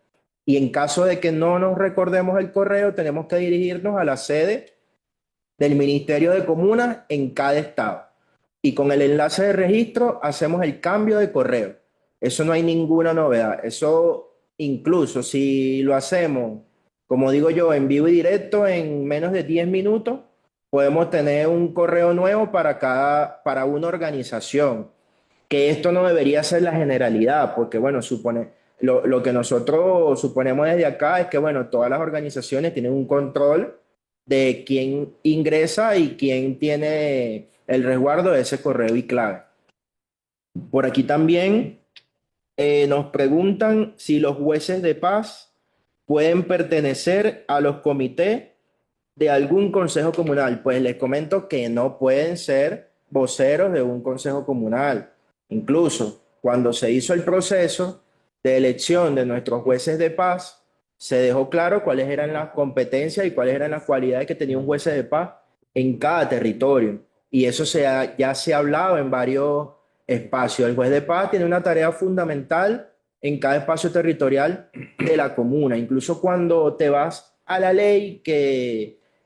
y en caso de que no nos recordemos el correo, tenemos que dirigirnos a la sede del Ministerio de Comunas en cada estado. Y con el enlace de registro hacemos el cambio de correo. Eso no hay ninguna novedad. Eso incluso si lo hacemos, como digo yo, en vivo y directo, en menos de 10 minutos, podemos tener un correo nuevo para una organización. Que esto no debería ser la generalidad, porque bueno, lo que nosotros suponemos desde acá es que bueno, todas las organizaciones tienen un control de quién ingresa y quién tiene el resguardo de ese correo y clave. Por aquí también nos preguntan si los jueces de paz pueden pertenecer a los comités de algún consejo comunal. Pues les comento que no pueden ser voceros de un consejo comunal. Incluso cuando se hizo el proceso de elección de nuestros jueces de paz, se dejó claro cuáles eran las competencias y cuáles eran las cualidades que tenía un juez de paz en cada territorio. Y eso ya se ha hablado en varios espacios. El juez de paz tiene una tarea fundamental en cada espacio territorial de la comuna. Incluso cuando te vas a la ley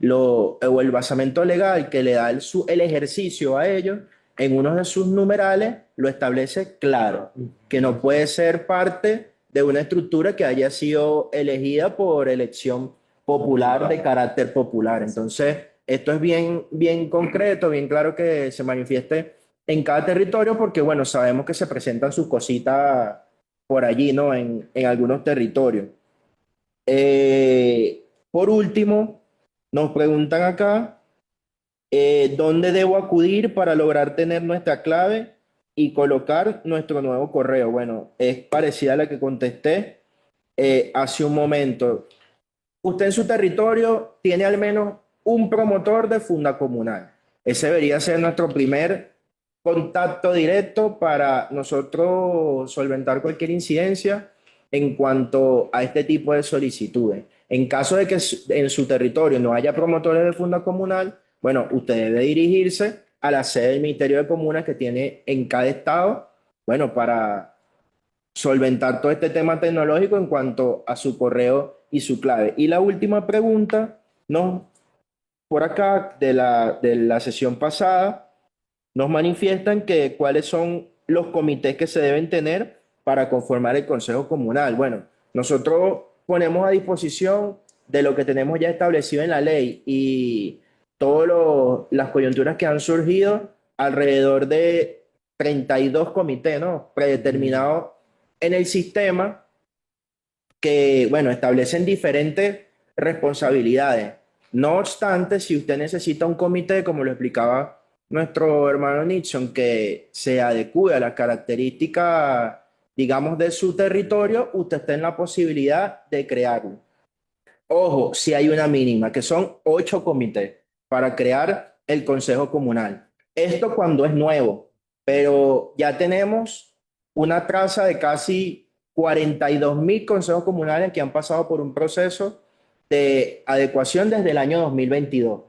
o el basamento legal que le da el ejercicio a ellos, en uno de sus numerales lo establece claro, que no puede ser parte de una estructura que haya sido elegida por elección popular de carácter popular. Entonces, esto es bien, bien concreto, bien claro que se manifieste en cada territorio porque, bueno, sabemos que se presentan sus cositas por allí, ¿no? En algunos territorios. Por último, nos preguntan acá, ¿dónde debo acudir para lograr tener nuestra clave y colocar nuestro nuevo correo? Bueno, es parecida a la que contesté hace un momento. Usted en su territorio tiene al menos un promotor de funda comunal. Ese debería ser nuestro primer contacto directo para nosotros solventar cualquier incidencia en cuanto a este tipo de solicitudes. En caso de que en su territorio no haya promotores de funda comunal, bueno, usted debe dirigirse a la sede del Ministerio de Comunas que tiene en cada estado, bueno, para solventar todo este tema tecnológico en cuanto a su correo y su clave. Y la última pregunta, ¿no? Por acá de la sesión pasada, nos manifiestan que cuáles son los comités que se deben tener para conformar el Consejo Comunal. Bueno, nosotros ponemos a disposición de lo que tenemos ya establecido en la ley y todas las coyunturas que han surgido alrededor de 32 comités, ¿no? Predeterminados en el sistema que, bueno, establecen diferentes responsabilidades. No obstante, si usted necesita un comité, como lo explicaba nuestro hermano Nixon, que se adecue a las características, digamos, de su territorio, usted está en la posibilidad de crearlo. Ojo, si hay una mínima, que son 8 comités para crear el Consejo Comunal. Esto cuando es nuevo, pero ya tenemos una traza de casi 42.000 consejos comunales que han pasado por un proceso de adecuación desde el año 2022.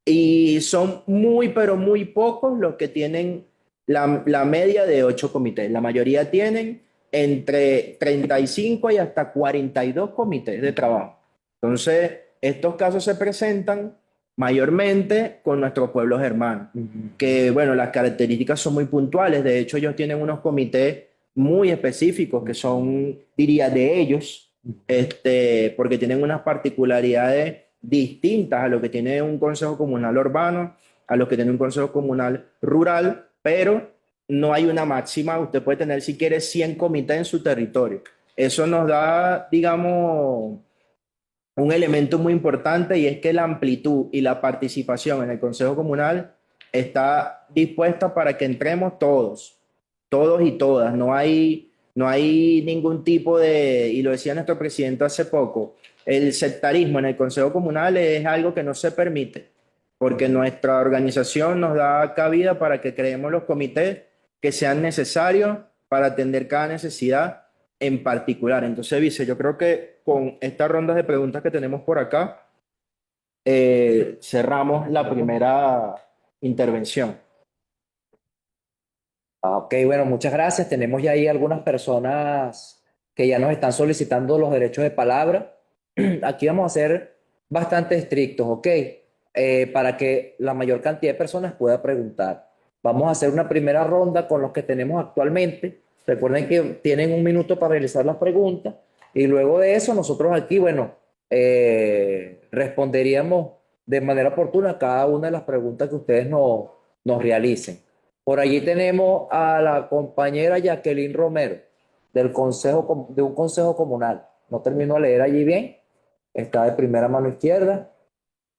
Y son muy, pero muy pocos los que tienen la media de 8 comités. La mayoría tienen entre 35 y hasta 42 comités de trabajo. Entonces, estos casos se presentan mayormente con nuestros pueblos hermanos, que bueno, las características son muy puntuales. De hecho, ellos tienen unos comités muy específicos que son, diría, de ellos, porque tienen unas particularidades distintas a lo que tiene un consejo comunal urbano, a lo que tiene un consejo comunal rural, pero no hay una máxima, usted puede tener si quiere 100 comités en su territorio. Eso nos da, digamos, un elemento muy importante y es que la amplitud y la participación en el Consejo Comunal está dispuesta para que entremos todos, todos y todas. No hay ningún tipo de, y lo decía nuestro presidente hace poco, el sectarismo en el Consejo Comunal es algo que no se permite, porque nuestra organización nos da cabida para que creemos los comités que sean necesarios para atender cada necesidad en particular. Entonces, Vice, yo creo que con estas rondas de preguntas que tenemos por acá, cerramos la primera intervención. Ok, bueno, muchas gracias. Tenemos ya ahí algunas personas que ya nos están solicitando los derechos de palabra. Aquí vamos a ser bastante estrictos, ¿ok? Para que la mayor cantidad de personas pueda preguntar. Vamos a hacer una primera ronda con los que tenemos actualmente. Recuerden que tienen un minuto para realizar las preguntas y luego de eso nosotros aquí, bueno, responderíamos de manera oportuna cada una de las preguntas que ustedes nos realicen. Por allí tenemos a la compañera Jacqueline Romero de un consejo comunal. No termino de leer allí bien. Está de primera mano izquierda.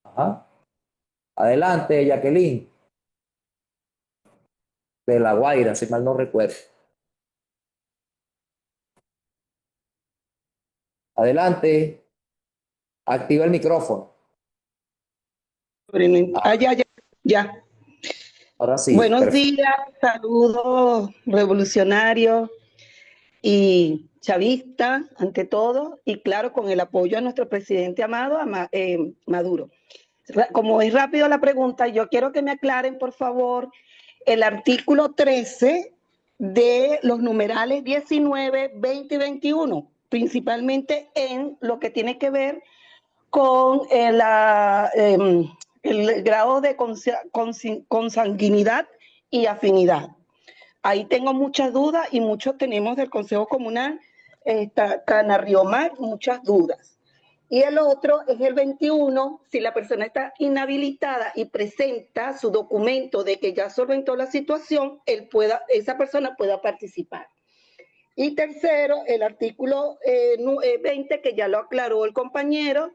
Ajá. Adelante, Jacqueline, de La Guaira, si mal no recuerdo. Adelante, activa el micrófono. Ya, ya, ya. Ahora sí, Buenos perfecto. días, saludos revolucionarios y chavistas, ante todo, y claro, con el apoyo a nuestro presidente amado, Maduro. Como es rápido la pregunta, yo quiero que me aclaren, por favor, el artículo 13 de los numerales 19, 20 y 21, principalmente en lo que tiene que ver con el grado de consanguinidad y afinidad. Ahí tengo muchas dudas y muchos tenemos del Consejo Comunal, Canarriomar, muchas dudas. Y el otro es el 21, si la persona está inhabilitada y presenta su documento de que ya solventó la situación, esa persona pueda participar. Y tercero, el artículo 20, que ya lo aclaró el compañero,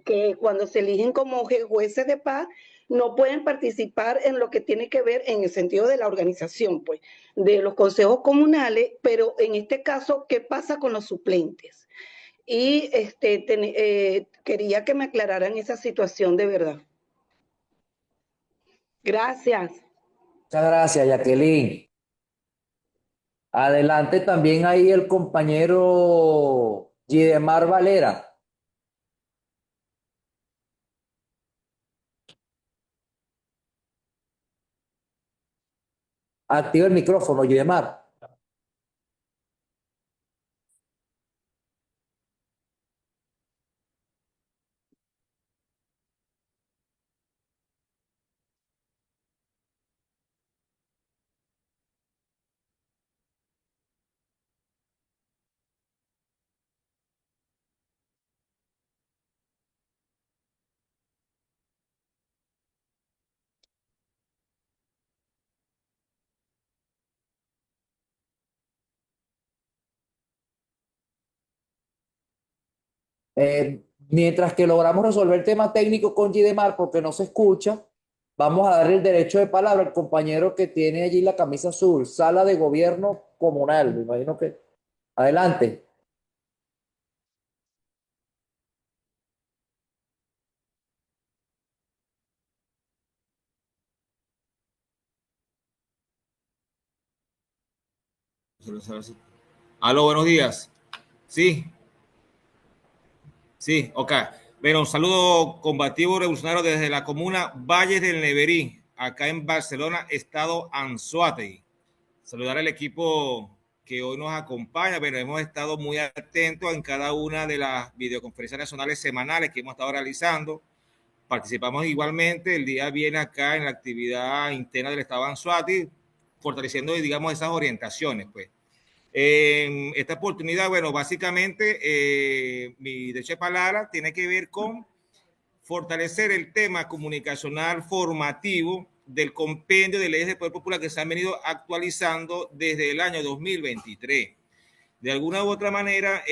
que cuando se eligen como jueces de paz no pueden participar en lo que tiene que ver en el sentido de la organización, pues, de los consejos comunales, pero en este caso, ¿qué pasa con los suplentes? Y quería que me aclararan esa situación de verdad. Gracias. Muchas gracias, Jacqueline. Adelante también ahí el compañero Gidemar Valera. Activa el micrófono, Gidemar. Mientras que logramos resolver el tema técnico con Gidemar porque no se escucha, vamos a darle el derecho de palabra al compañero que tiene allí la camisa azul, sala de gobierno comunal. Me imagino que. Adelante. Aló, buenos días. Sí, sí, ok. Bueno, un saludo combativo revolucionario desde la comuna Valles del Neverí, acá en Barcelona, estado Anzoátegui. Saludar al equipo que hoy nos acompaña. Bueno, hemos estado muy atentos en cada una de las videoconferencias nacionales semanales que hemos estado realizando. Participamos igualmente, el día viene acá en la actividad interna del estado Anzoátegui, fortaleciendo, digamos, esas orientaciones, pues. En esta oportunidad, bueno, básicamente mi derecho de palabra tiene que ver con fortalecer el tema comunicacional formativo del compendio de leyes del Poder Popular que se han venido actualizando desde el año 2023. De alguna u otra manera,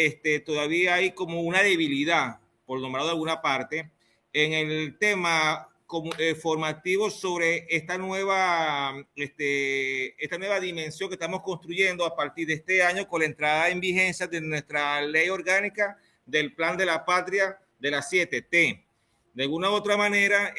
todavía hay como una debilidad, por nombrarlo de alguna parte, en el tema formativo sobre esta nueva dimensión que estamos construyendo a partir de este año con la entrada en vigencia de nuestra ley orgánica del Plan de la Patria de la 7T. De alguna u otra manera,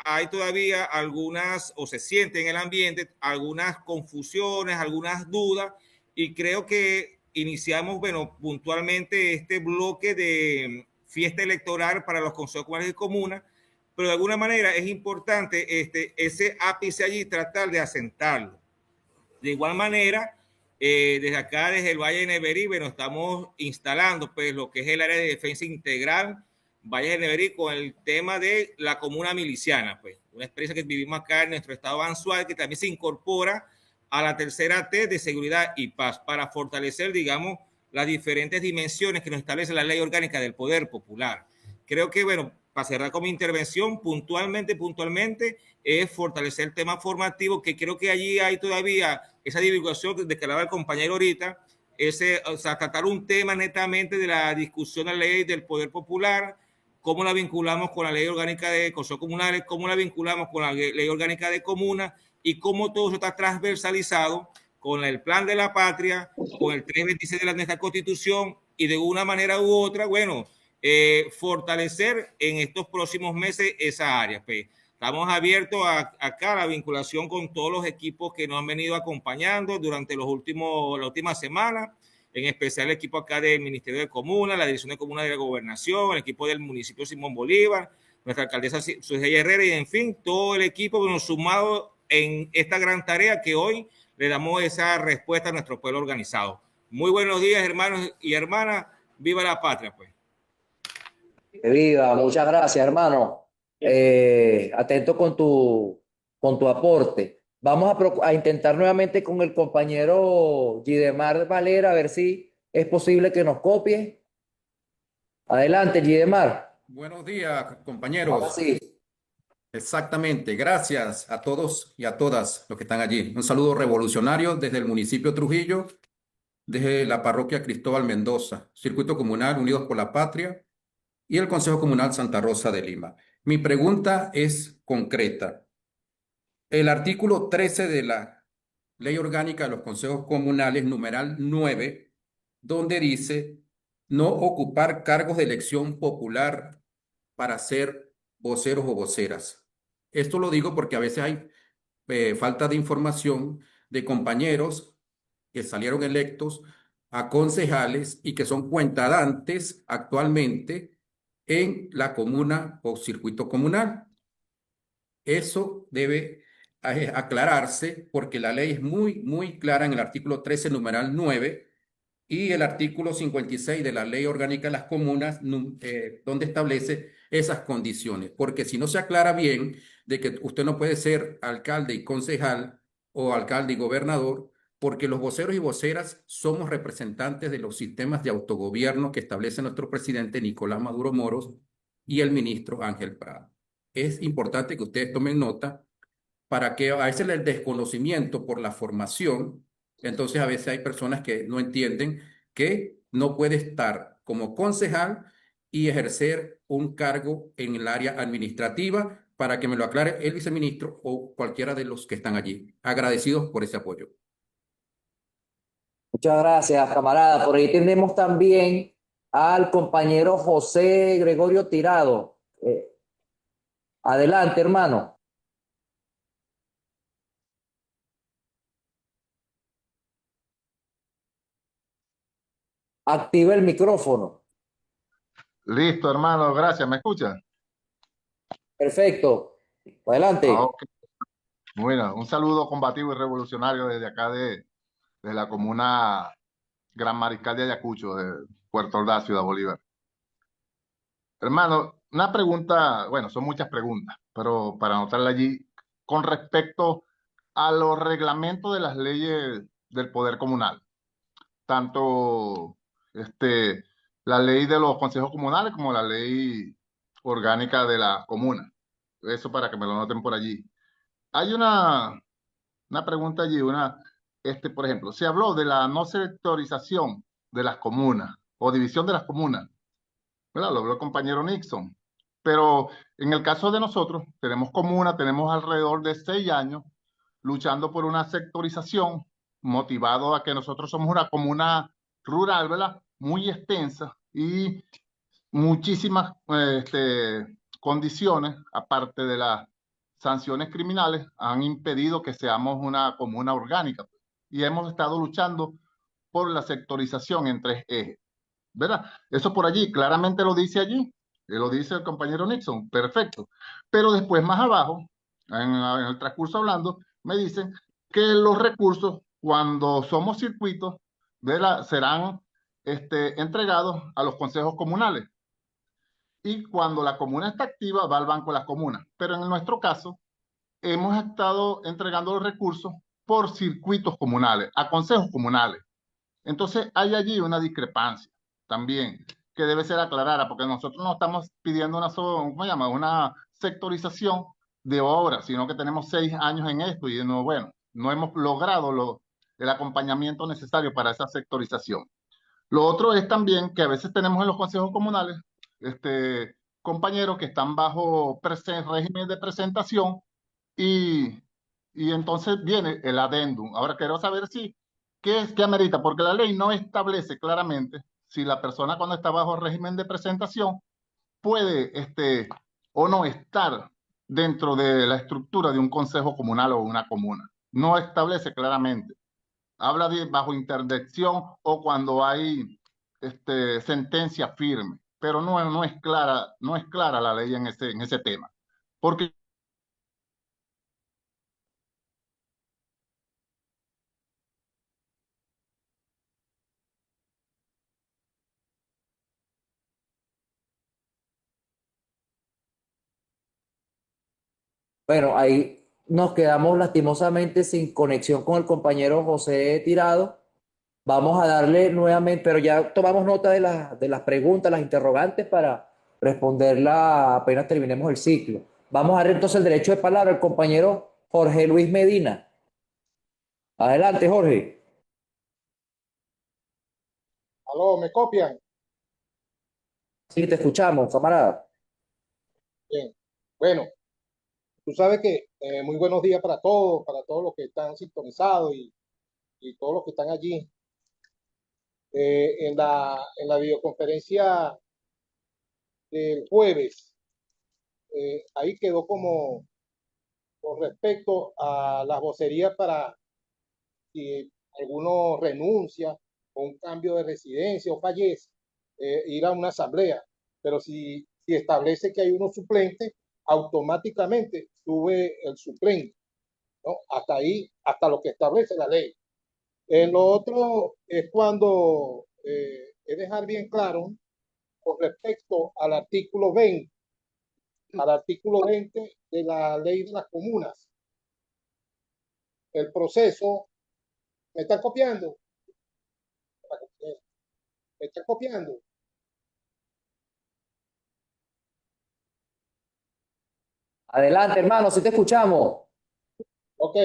hay todavía algunas, o se siente en el ambiente, algunas confusiones, algunas dudas, y creo que iniciamos, bueno, puntualmente este bloque de fiesta electoral para los consejos comunales y comunas, pero de alguna manera es importante ese ápice allí tratar de asentarlo. De igual manera, desde acá, desde el Valle de Neverí, bueno, estamos instalando pues lo que es el área de defensa integral Valle de Neverí con el tema de la comuna miliciana, pues una experiencia que vivimos acá en nuestro estado Anzoátegui, que también se incorpora a la tercera T de seguridad y paz para fortalecer, digamos, las diferentes dimensiones que nos establece la ley orgánica del Poder Popular. Creo que, bueno, para cerrar con mi intervención, puntualmente, es fortalecer el tema formativo, que creo que allí hay todavía esa divulgación de que hablaba el compañero ahorita, o sea, tratar un tema netamente de la discusión de la ley del Poder Popular, cómo la vinculamos con la ley orgánica de consejos comunales, cómo la vinculamos con la ley orgánica de comunas y cómo todo eso está transversalizado con el Plan de la Patria, con el 326 de nuestra Constitución y de una manera u otra, bueno, fortalecer en estos próximos meses esa área. Pues. Estamos abiertos acá a la vinculación con todos los equipos que nos han venido acompañando durante las últimas semanas, en especial el equipo acá del Ministerio de Comunas, la Dirección de Comunas de la Gobernación, el equipo del municipio Simón Bolívar, nuestra alcaldesa Sujei Herrera y, en fin, todo el equipo que nos sumado en esta gran tarea que hoy le damos esa respuesta a nuestro pueblo organizado. Muy buenos días, hermanos y hermanas. Viva la patria, pues. Que viva, muchas gracias, hermano. Atento con tu aporte. Vamos a intentar nuevamente con el compañero Gidemar Valera, a ver si es posible que nos copie. Adelante, Gidemar. Buenos días, Ahora compañeros. sí. Exactamente. Gracias a todos y a todas los que están allí. Un saludo revolucionario desde el municipio Trujillo, desde la parroquia Cristóbal Mendoza, Circuito Comunal Unidos por la Patria y el Consejo Comunal Santa Rosa de Lima. Mi pregunta es concreta. El artículo 13 de la Ley Orgánica de los Consejos Comunales, numeral 9, donde dice no ocupar cargos de elección popular para ser voceros o voceras. Esto lo digo porque a veces hay falta de información de compañeros que salieron electos a concejales y que son cuentadantes actualmente en la comuna o circuito comunal. Eso debe aclararse porque la ley es muy clara en el artículo 13, numeral 9, y el artículo 56 de la Ley Orgánica de las Comunas, donde establece esas condiciones. Porque si no se aclara bien de que usted no puede ser alcalde y concejal o alcalde y gobernador, porque los voceros y voceras somos representantes de los sistemas de autogobierno que establece nuestro presidente Nicolás Maduro Moros y el ministro Ángel Prado. Es importante que ustedes tomen nota para que a veces el desconocimiento por la formación, entonces a veces hay personas que no entienden que no puede estar como concejal y ejercer un cargo en el área administrativa, para que me lo aclare el viceministro o cualquiera de los que están allí. Agradecidos por ese apoyo. Muchas gracias, camarada. Por ahí tenemos también al compañero José Gregorio Tirado. Adelante, hermano. Activa el micrófono. Listo, hermano, gracias. ¿Me escuchan? Perfecto. Adelante. Ok. Bueno, un saludo combativo y revolucionario desde acá de la comuna Gran Mariscal de Ayacucho, de Puerto Ordaz, Ciudad Bolívar. Hermano, una pregunta, bueno, son muchas preguntas, pero para anotarla allí, con respecto a los reglamentos de las leyes del poder comunal, tanto la ley de los consejos comunales como la ley orgánica de la comuna. Eso para que me lo noten por allí. Hay una pregunta allí, por ejemplo, se habló de la no sectorización de las comunas o división de las comunas, ¿verdad? Lo habló el compañero Nixon. Pero en el caso de nosotros, tenemos comuna, tenemos alrededor de 6 años luchando por una sectorización, motivado a que nosotros somos una comuna rural, ¿verdad? Muy extensa y muchísimas condiciones, aparte de las sanciones criminales, han impedido que seamos una comuna orgánica. Y hemos estado luchando por la sectorización en 3 ejes, ¿verdad? Eso por allí, claramente lo dice allí, lo dice el compañero Nixon, perfecto. Pero después, más abajo, en el transcurso hablando, me dicen que los recursos, cuando somos circuitos, ¿verdad?, serán entregados a los consejos comunales. Y cuando la comuna está activa, va al Banco de las Comunas. Pero en nuestro caso, hemos estado entregando los recursos por circuitos comunales, a consejos comunales. Entonces, hay allí una discrepancia también que debe ser aclarada, porque nosotros no estamos pidiendo ¿cómo se llama?, una sectorización de obras, sino que tenemos 6 años en esto y bueno, no hemos logrado el acompañamiento necesario para esa sectorización. Lo otro es también que a veces tenemos en los consejos comunales compañeros que están bajo régimen de presentación y, y entonces viene el adendum. Ahora quiero saber qué es que amerita, porque la ley no establece claramente si la persona cuando está bajo régimen de presentación puede o no estar dentro de la estructura de un consejo comunal o una comuna. No establece claramente. Habla de bajo interdicción o cuando hay sentencia firme, pero no es clara la ley en ese tema. Porque Bueno, ahí nos quedamos lastimosamente sin conexión con el compañero José Tirado. Vamos a darle nuevamente, pero ya tomamos nota de las preguntas, las interrogantes para responderla apenas terminemos el ciclo. Vamos a dar entonces el derecho de palabra al compañero Jorge Luis Medina. Adelante, Jorge. Aló, ¿me copian? Sí, te escuchamos, camarada. Bien. Bueno, tú sabes que muy buenos días para todos los que están sintonizados y todos los que están allí. En la videoconferencia del jueves, ahí quedó como con respecto a las vocerías para si alguno renuncia o un cambio de residencia o fallece, ir a una asamblea. Pero si establece que hay uno suplente, automáticamente sube el suplente, ¿no? Hasta ahí, hasta lo que establece la ley. Lo otro es cuando es dejar bien claro con respecto al artículo 20 de la ley de las comunas. El proceso, ¿me están copiando? ¿Me están copiando? Adelante, hermano, si te escuchamos. Ok,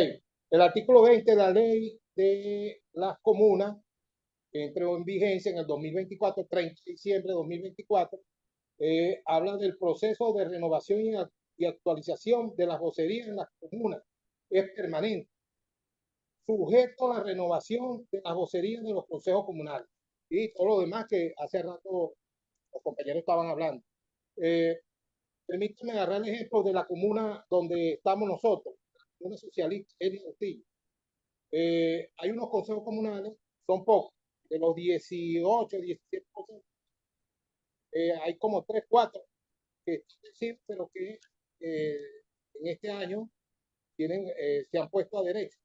el artículo 20 de la ley de las comunas, que entró en vigencia en el 2024, 30 de diciembre de 2024, habla del proceso de renovación y actualización de las vocerías en las comunas. Es permanente, sujeto a la renovación de las vocerías de los consejos comunales y todo lo demás que hace rato los compañeros estaban hablando. Permítame agarrar el ejemplo de la comuna donde estamos nosotros, una socialista, hay unos consejos comunales, son pocos, de los 18, 17%, hay como 3, 4 que sí, pero que en este año se han puesto a derecho.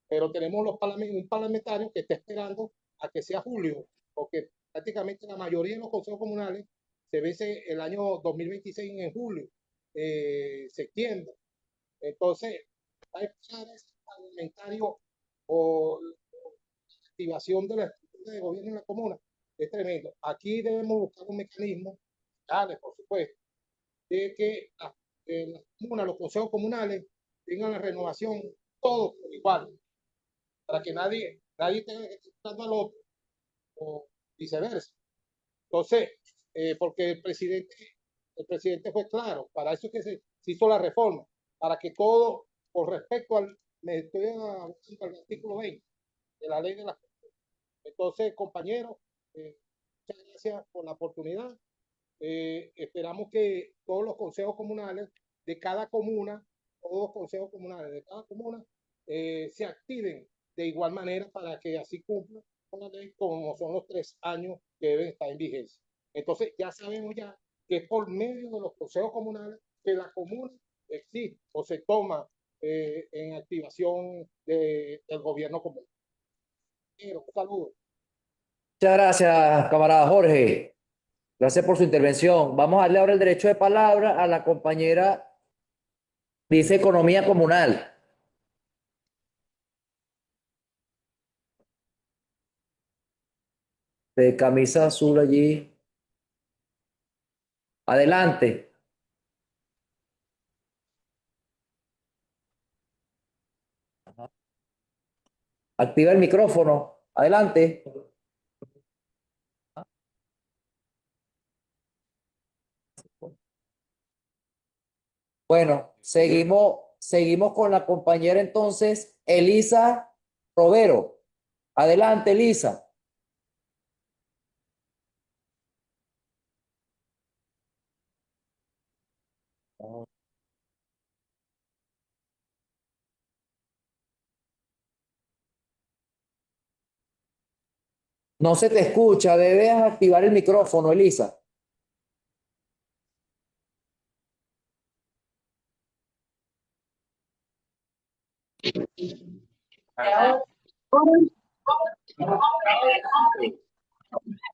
Pero tenemos un parlamentario que está esperando a que sea julio, porque prácticamente la mayoría de los consejos comunales se vence el año 2026 en julio, septiembre. Entonces, hay planes parlamentarios o activación de la estructura de gobierno en la comuna. Es tremendo. Aquí debemos buscar un mecanismo, dale, por supuesto, de que las las comunas, los consejos comunales tengan la renovación todos por igual, para que nadie tenga que estar buscando al otro o viceversa. Entonces, porque el presidente fue claro, para eso es que se hizo la reforma, para que todo, con respecto me estoy al artículo 20 de la ley de las. Entonces, compañeros, muchas gracias por la oportunidad. Esperamos que todos los consejos comunales de cada comuna, todos los consejos comunales de cada comuna, se activen de igual manera para que así cumplan con la ley como son los 3 años que deben estar en vigencia. Entonces, ya sabemos ya que por medio de los consejos comunales que la comuna existe o se toma en activación del gobierno común. Un saludo. Muchas gracias, camarada Jorge. Gracias por su intervención. Vamos a darle ahora el derecho de palabra a la compañera, dice Economía Comunal. De camisa azul allí. Adelante. Activa el micrófono. Adelante. Bueno, seguimos con la compañera entonces, Elisa Robero. Adelante, Elisa. No se te escucha, debes activar el micrófono, Elisa.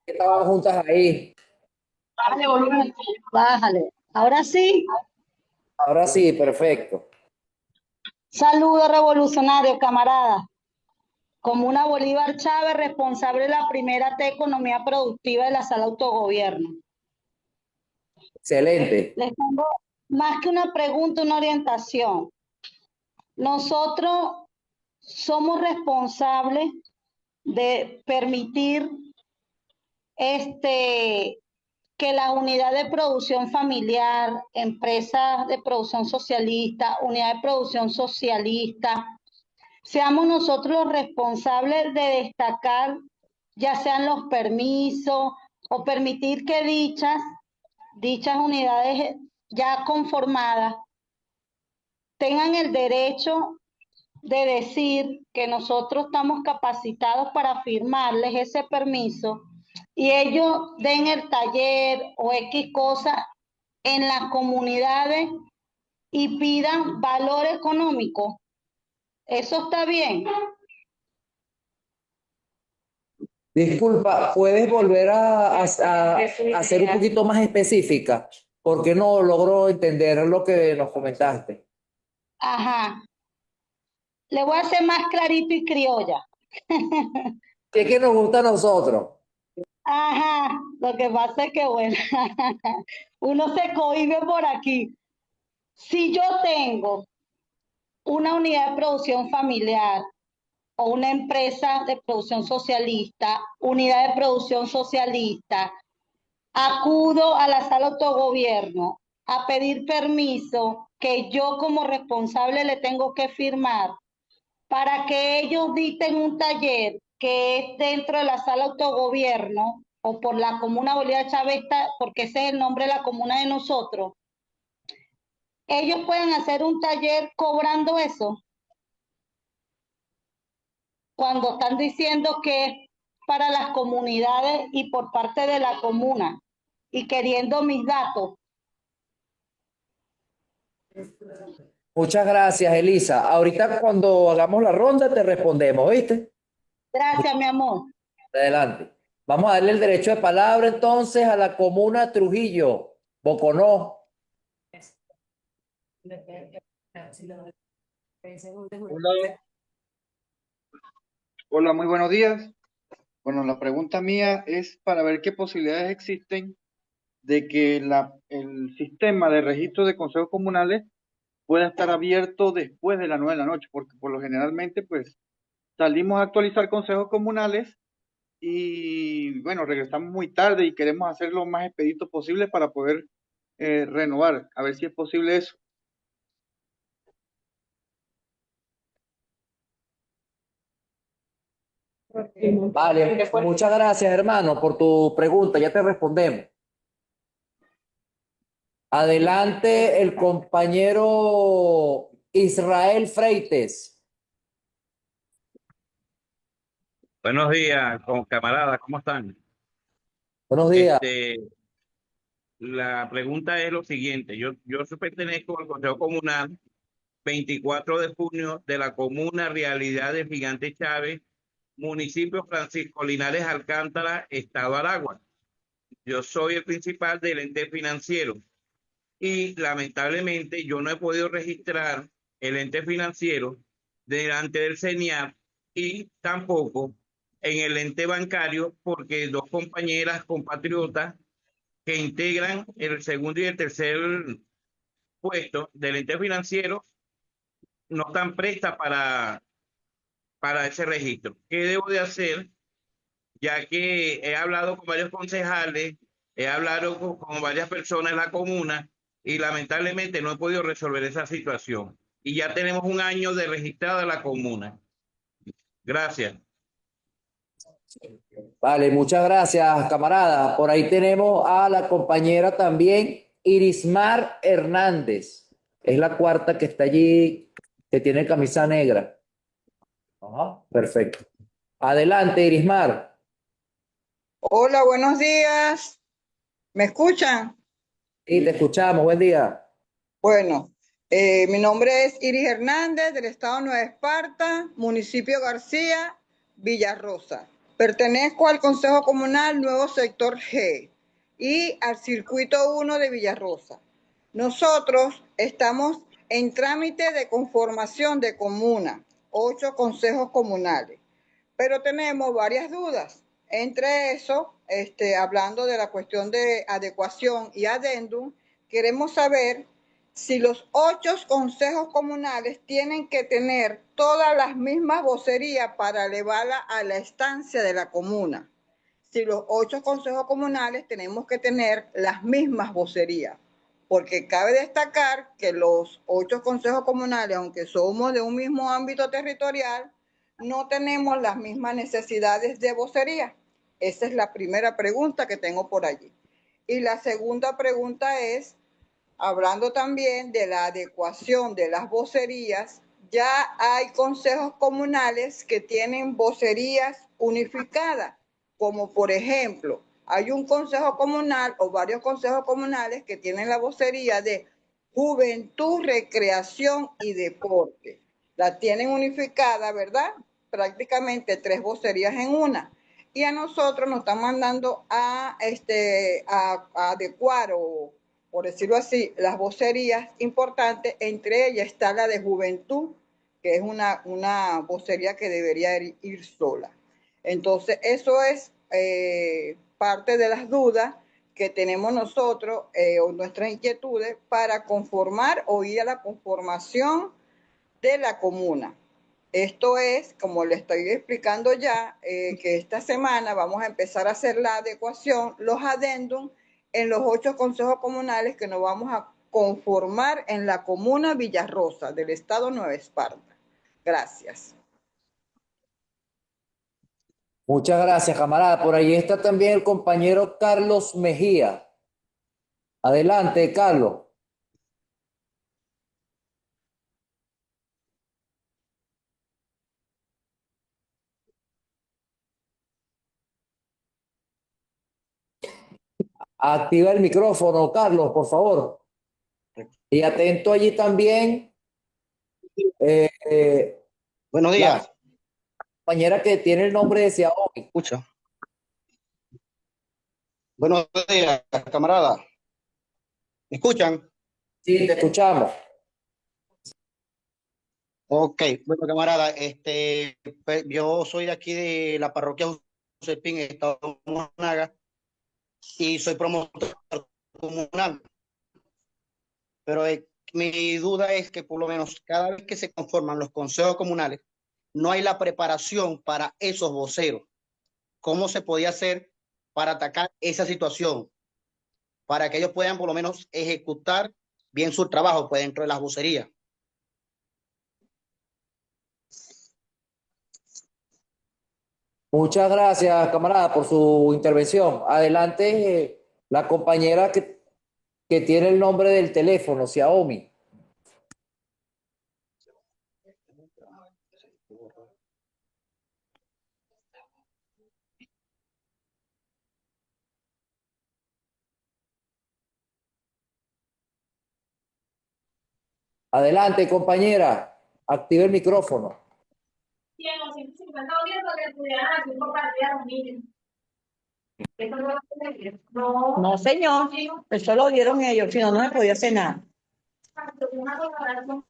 Estaban juntas ahí. Bájale volumen. Bájale. Ahora sí. Ahora sí, perfecto. Saludos revolucionarios, camaradas. Comuna Bolívar Chávez, responsable de la primera T Economía Productiva de la Sala Autogobierno. Excelente. Les tengo más que una pregunta, una orientación. Nosotros somos responsables de permitir que la unidad de producción familiar, empresas de producción socialista, unidad de producción socialista, seamos nosotros los responsables de destacar, ya sean los permisos o permitir que dichas unidades ya conformadas tengan el derecho de decir que nosotros estamos capacitados para firmarles ese permiso y ellos den el taller o X cosa en las comunidades y pidan valor económico. ¿Eso está bien? Disculpa, ¿puedes volver a ser un poquito más específica? Porque no logro entender lo que nos comentaste. Ajá. Le voy a hacer más clarito y criolla. ¿Qué es que nos gusta a nosotros? Ajá, lo que pasa es que, bueno, uno se cohíbe por aquí. Si yo tengo una unidad de producción familiar o una empresa de producción socialista, unidad de producción socialista, acudo a la sala de autogobierno a pedir permiso que yo como responsable le tengo que firmar para que ellos dicten un taller que es dentro de la sala de autogobierno o por la Comuna Bolívar Chávez, porque ese es el nombre de la comuna de nosotros, ellos pueden hacer un taller cobrando eso cuando están diciendo que es para las comunidades y por parte de la comuna y queriendo mis datos. Muchas gracias, Elisa. Ahorita cuando hagamos la ronda te respondemos, ¿viste? Gracias, mi amor. Adelante. Vamos a darle el derecho de palabra entonces a la comuna Trujillo, Boconó. Hola, hola, muy buenos días. Bueno, la pregunta mía es para ver qué posibilidades existen de que el sistema de registro de consejos comunales pueda estar abierto después de las 9 de la noche, porque por lo generalmente pues salimos a actualizar consejos comunales y bueno, regresamos muy tarde y queremos hacerlo lo más expedito posible para poder renovar, a ver si es posible eso. Vale, muchas gracias, hermano, por tu pregunta. Ya te respondemos. Adelante, el compañero Israel Freites. Buenos días, camaradas, ¿cómo están? Buenos días. La pregunta es lo siguiente, yo pertenezco al Consejo Comunal 24 de junio de la comuna Realidad de Gigante Chávez, municipio Francisco Linares Alcántara, Estado Aragua. Yo soy el principal del ente financiero y lamentablemente yo no he podido registrar el ente financiero delante del CENIAP y tampoco en el ente bancario porque dos compañeras compatriotas que integran el segundo y el tercer puesto del ente financiero no están prestas para ese registro. ¿Qué debo de hacer? Ya que he hablado con varios concejales, he hablado con varias personas en la comuna y lamentablemente no he podido resolver esa situación. Y ya tenemos un año de registrada la comuna. Gracias. Vale, muchas gracias, camarada. Por ahí tenemos a la compañera también, Irismar Hernández. Es la cuarta que está allí, que tiene camisa negra. Ajá, perfecto. Adelante, Irismar. Hola, buenos días. ¿Me escuchan? Sí, te escuchamos. Buen día. Bueno, mi nombre es Iris Hernández, del estado Nueva Esparta, municipio García, Villarrosa. Pertenezco al Consejo Comunal Nuevo Sector G y al Circuito 1 de Villarrosa. Nosotros estamos en trámite de conformación de comuna, 8 consejos comunales, pero tenemos varias dudas. Entre eso, hablando de la cuestión de adecuación y adendum, queremos saber si los 8 consejos comunales tienen que tener todas las mismas vocerías para elevarla a la estancia de la comuna. Si los 8 consejos comunales tenemos que tener las mismas vocerías, porque cabe destacar que los 8 consejos comunales, aunque somos de un mismo ámbito territorial, no tenemos las mismas necesidades de vocería. Esa es la primera pregunta que tengo por allí. Y la segunda pregunta es, hablando también de la adecuación de las vocerías, ya hay consejos comunales que tienen vocerías unificadas, como por ejemplo, hay un consejo comunal o varios consejos comunales que tienen la vocería de juventud, recreación y deporte. La tienen unificada, ¿verdad? Prácticamente 3 vocerías en una. Y a nosotros nos están mandando a adecuar o, por decirlo así, las vocerías importantes. Entre ellas está la de juventud, que es una vocería que debería ir sola. Entonces, eso es parte de las dudas que tenemos nosotros o nuestras inquietudes para conformar o ir a la conformación de la comuna. Esto es, como le estoy explicando ya, que esta semana vamos a empezar a hacer la adecuación, los adendum en los 8 consejos comunales que nos vamos a conformar en la comuna Villarrosa del estado Nueva Esparta. Gracias. Muchas gracias, camarada. Por ahí está también el compañero Carlos Mejía. Adelante, Carlos. Activa el micrófono, Carlos, por favor. Y atento allí también. Buenos días. La compañera que tiene el nombre de Xiaomi. Escucha. Buenos días, camarada. ¿Me escuchan? Sí, te escuchamos. Ok, bueno, camarada, yo soy de aquí de la parroquia José Pin, estado de Monaga, y soy promotor comunal. Pero mi duda es que por lo menos cada vez que se conforman los consejos comunales, no hay la preparación para esos voceros. ¿Cómo se podía hacer para atacar esa situación? Para que ellos puedan por lo menos ejecutar bien su trabajo pues, dentro de las vocerías. Muchas gracias, camarada, por su intervención. Adelante, la compañera que tiene el nombre del teléfono, Xiaomi. Adelante, compañera. Active el micrófono. 100 o 150 días para que pudieran hacer compartir a los niños. ¿Eso no lo hacen? No. No, señor, eso lo dieron ellos, si no, no se podía hacer nada. Una colaboración.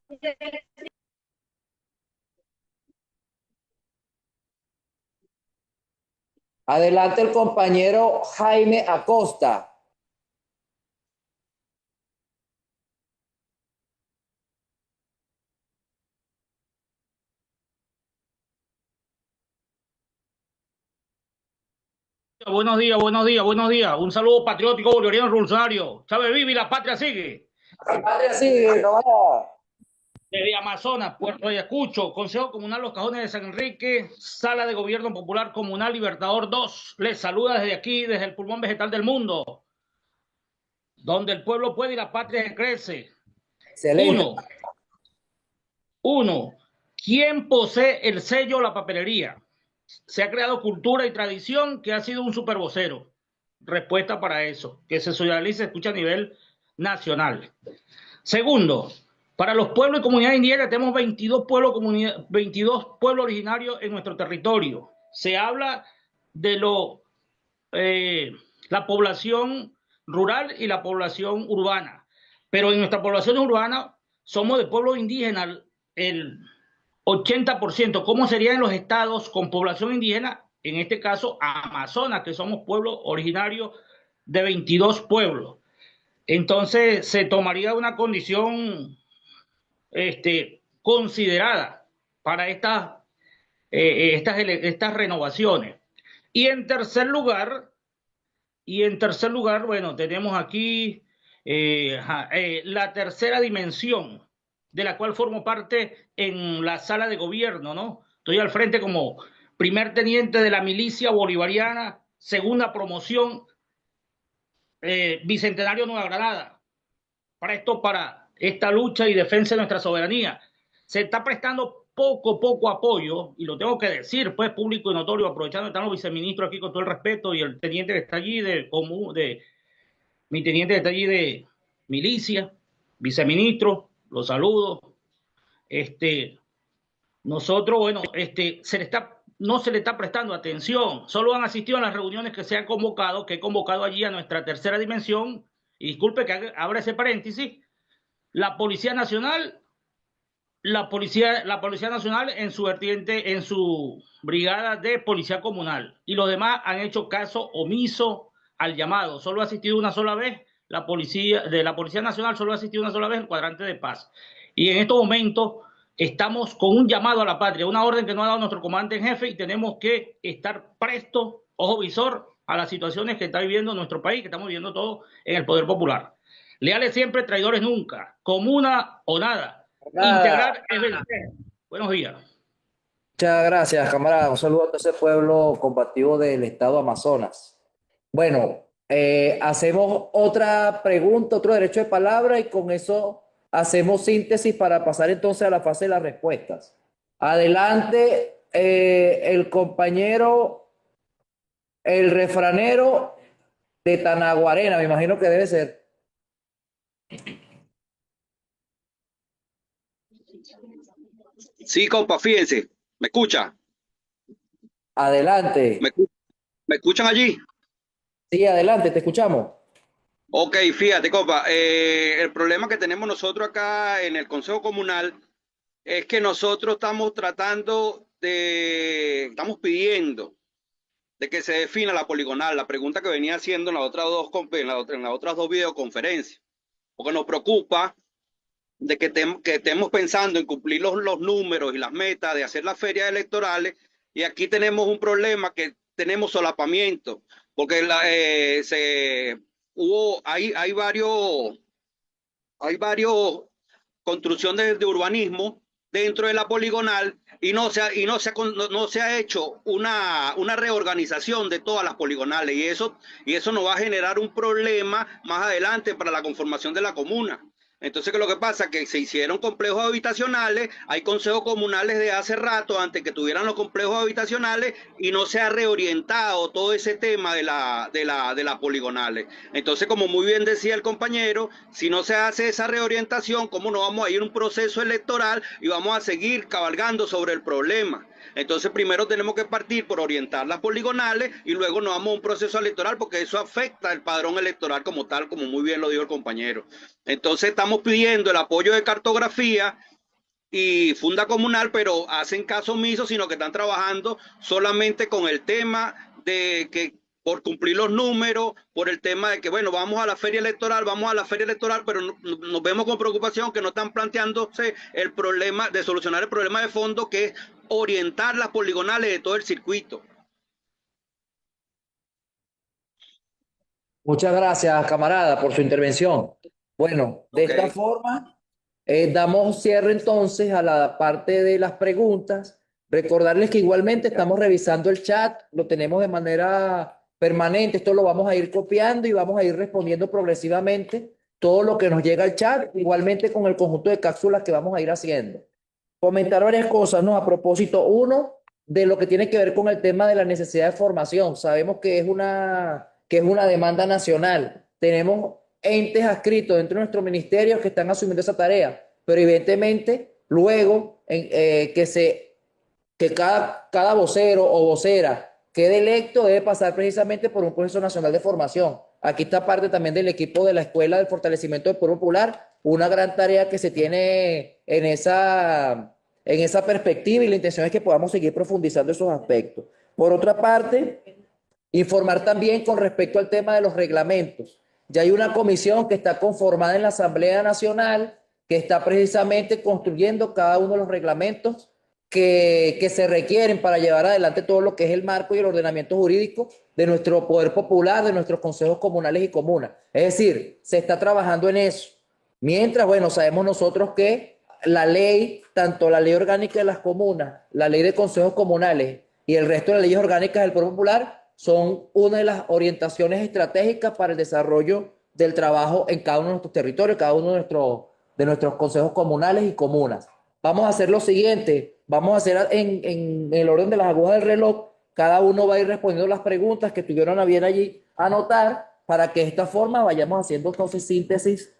Adelante el compañero Jaime Acosta. Buenos días, buenos días, buenos días. Un saludo patriótico bolivariano revolucionario. Chávez vive y la patria sigue. La patria sigue, camarada. Desde Amazonas, Puerto Ayacucho, Consejo Comunal Los Cajones de San Enrique, Sala de Gobierno Popular Comunal Libertador 2. Les saluda desde aquí, desde el pulmón vegetal del mundo, donde el pueblo puede y la patria crece. Excelente. Uno, ¿quién posee el sello o la papelería? Se ha creado cultura y tradición que ha sido un supervocero. Respuesta para eso, que se socialice y se escucha a nivel nacional. Segundo, para los pueblos y comunidades indígenas tenemos 22 pueblos originarios en nuestro territorio. Se habla de la población rural y la población urbana, pero en nuestra población urbana somos de pueblos indígenas el 80%. ¿Cómo serían en los estados con población indígena? En este caso, Amazonas, que somos pueblos originarios de 22 pueblos. Entonces, se tomaría una condición considerada para estas renovaciones. Y en tercer lugar, bueno, tenemos aquí la tercera dimensión, de la cual formo parte en la sala de gobierno, ¿no? Estoy al frente como primer teniente de la milicia bolivariana, segunda promoción, Bicentenario Nueva Granada. Para esta lucha y defensa de nuestra soberanía. Se está prestando poco apoyo, y lo tengo que decir, pues, público y notorio, aprovechando que están los viceministros aquí con todo el respeto, y el teniente que está allí mi teniente que está allí de milicia, viceministro, los saludo. Nosotros, bueno, no se le está prestando atención, solo han asistido a las reuniones que se han convocado, que he convocado allí a nuestra tercera dimensión, y disculpe que abra ese paréntesis, la Policía Nacional en su vertiente, en su brigada de policía comunal, y los demás han hecho caso omiso al llamado. Solo ha asistido una sola vez la Policía Nacional, solo ha asistido una sola vez el cuadrante de paz. Y en estos momentos estamos con un llamado a la patria, una orden que nos ha dado nuestro comandante en jefe, y tenemos que estar prestos, ojo visor, a las situaciones que está viviendo nuestro país, que estamos viviendo todos en el poder popular. Leales siempre, traidores nunca. Comuna o nada. Integrar es vencer. Buenos días. Muchas gracias, camarada. Un saludo a todo ese pueblo combativo del estado Amazonas. Bueno, hacemos otra pregunta, otro derecho de palabra, y con eso hacemos síntesis para pasar entonces a la fase de las respuestas. Adelante, el compañero, el refranero de Tanaguarena, me imagino que debe ser. Sí, compa, fíjense, ¿me escucha? Adelante. ¿Me escuchan allí? Sí, adelante, te escuchamos. Ok, fíjate, compa, el problema que tenemos nosotros acá en el Consejo Comunal es que nosotros estamos pidiendo de que se defina la poligonal, la pregunta que venía haciendo en las otras dos videoconferencias, porque nos preocupa de que estemos pensando en cumplir los números y las metas de hacer las ferias electorales, y aquí tenemos un problema que tenemos solapamiento, porque hay varios construcciones de urbanismo dentro de la poligonal y no se ha hecho una reorganización de todas las poligonales, y eso nos va a generar un problema más adelante para la conformación de la comuna. Entonces, ¿qué es lo que pasa? Que se hicieron complejos habitacionales, hay consejos comunales de hace rato antes que tuvieran los complejos habitacionales, y no se ha reorientado todo ese tema de las poligonales. Entonces, como muy bien decía el compañero, si no se hace esa reorientación, ¿cómo no vamos a ir a un proceso electoral y vamos a seguir cabalgando sobre el problema? Entonces, primero tenemos que partir por orientar las poligonales y luego nos vamos a un proceso electoral, porque eso afecta el padrón electoral como tal, como muy bien lo dijo el compañero. Entonces, estamos pidiendo el apoyo de cartografía y funda comunal, pero hacen caso omiso, sino que están trabajando solamente con el tema de que por cumplir los números, por el tema de que, bueno, vamos a la feria electoral, pero nos vemos con preocupación que no están planteándose el problema de solucionar el problema de fondo, que es orientar las poligonales de todo el circuito. Muchas gracias, camarada, por su intervención. Bueno, de esta forma, damos cierre entonces a la parte de las preguntas. Recordarles que igualmente estamos revisando el chat, lo tenemos de manera permanente, esto lo vamos a ir copiando y vamos a ir respondiendo progresivamente todo lo que nos llega al chat, igualmente con el conjunto de cápsulas que vamos a ir haciendo. Comentar varias cosas, ¿no? A propósito, uno, de lo que tiene que ver con el tema de la necesidad de formación. Sabemos que es una demanda nacional. Tenemos entes adscritos dentro de nuestro ministerio que están asumiendo esa tarea, pero evidentemente luego que cada vocero o vocera quede electo debe pasar precisamente por un proceso nacional de formación. Aquí está parte también del equipo de la Escuela del Fortalecimiento del Pueblo Popular, una gran tarea que se tiene en esa perspectiva, y la intención es que podamos seguir profundizando esos aspectos. Por otra parte, informar también con respecto al tema de los reglamentos. Ya hay una comisión que está conformada en la Asamblea Nacional que está precisamente construyendo cada uno de los reglamentos que se requieren para llevar adelante todo lo que es el marco y el ordenamiento jurídico de nuestro poder popular, de nuestros consejos comunales y comunas. Es decir, se está trabajando en eso. Mientras, bueno, sabemos nosotros que la ley, tanto la ley orgánica de las comunas, la ley de consejos comunales y el resto de las leyes orgánicas del Poder Popular son una de las orientaciones estratégicas para el desarrollo del trabajo en cada uno de nuestros territorios, cada uno de nuestros consejos comunales y comunas. Vamos a hacer lo siguiente, vamos a hacer en el orden de las agujas del reloj, cada uno va a ir respondiendo las preguntas que tuvieron a bien allí anotar, para que de esta forma vayamos haciendo entonces síntesis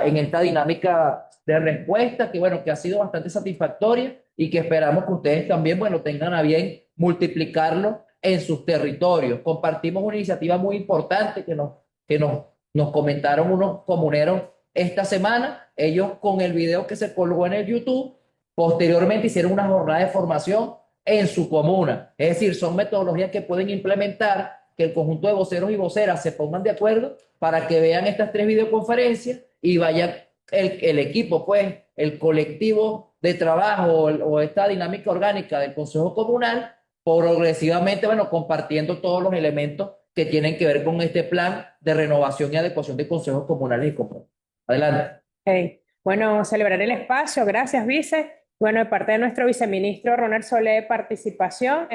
en esta dinámica de respuesta que, bueno, que ha sido bastante satisfactoria y que esperamos que ustedes también, bueno, tengan a bien multiplicarlo en sus territorios. Compartimos una iniciativa muy importante que nos comentaron unos comuneros esta semana. Ellos, con el video que se colgó en el YouTube, posteriormente hicieron una jornada de formación en su comuna. Es decir, son metodologías que pueden implementar, que el conjunto de voceros y voceras se pongan de acuerdo para que vean estas 3 videoconferencias y vaya el equipo, pues, el colectivo de trabajo o esta dinámica orgánica del Consejo Comunal, progresivamente, bueno, compartiendo todos los elementos que tienen que ver con este plan de renovación y adecuación de consejos comunales y comunes. Adelante. Okay. Bueno, celebrar el espacio. Gracias, vice. Bueno, de parte de nuestro viceministro Ronald Solé de Participación,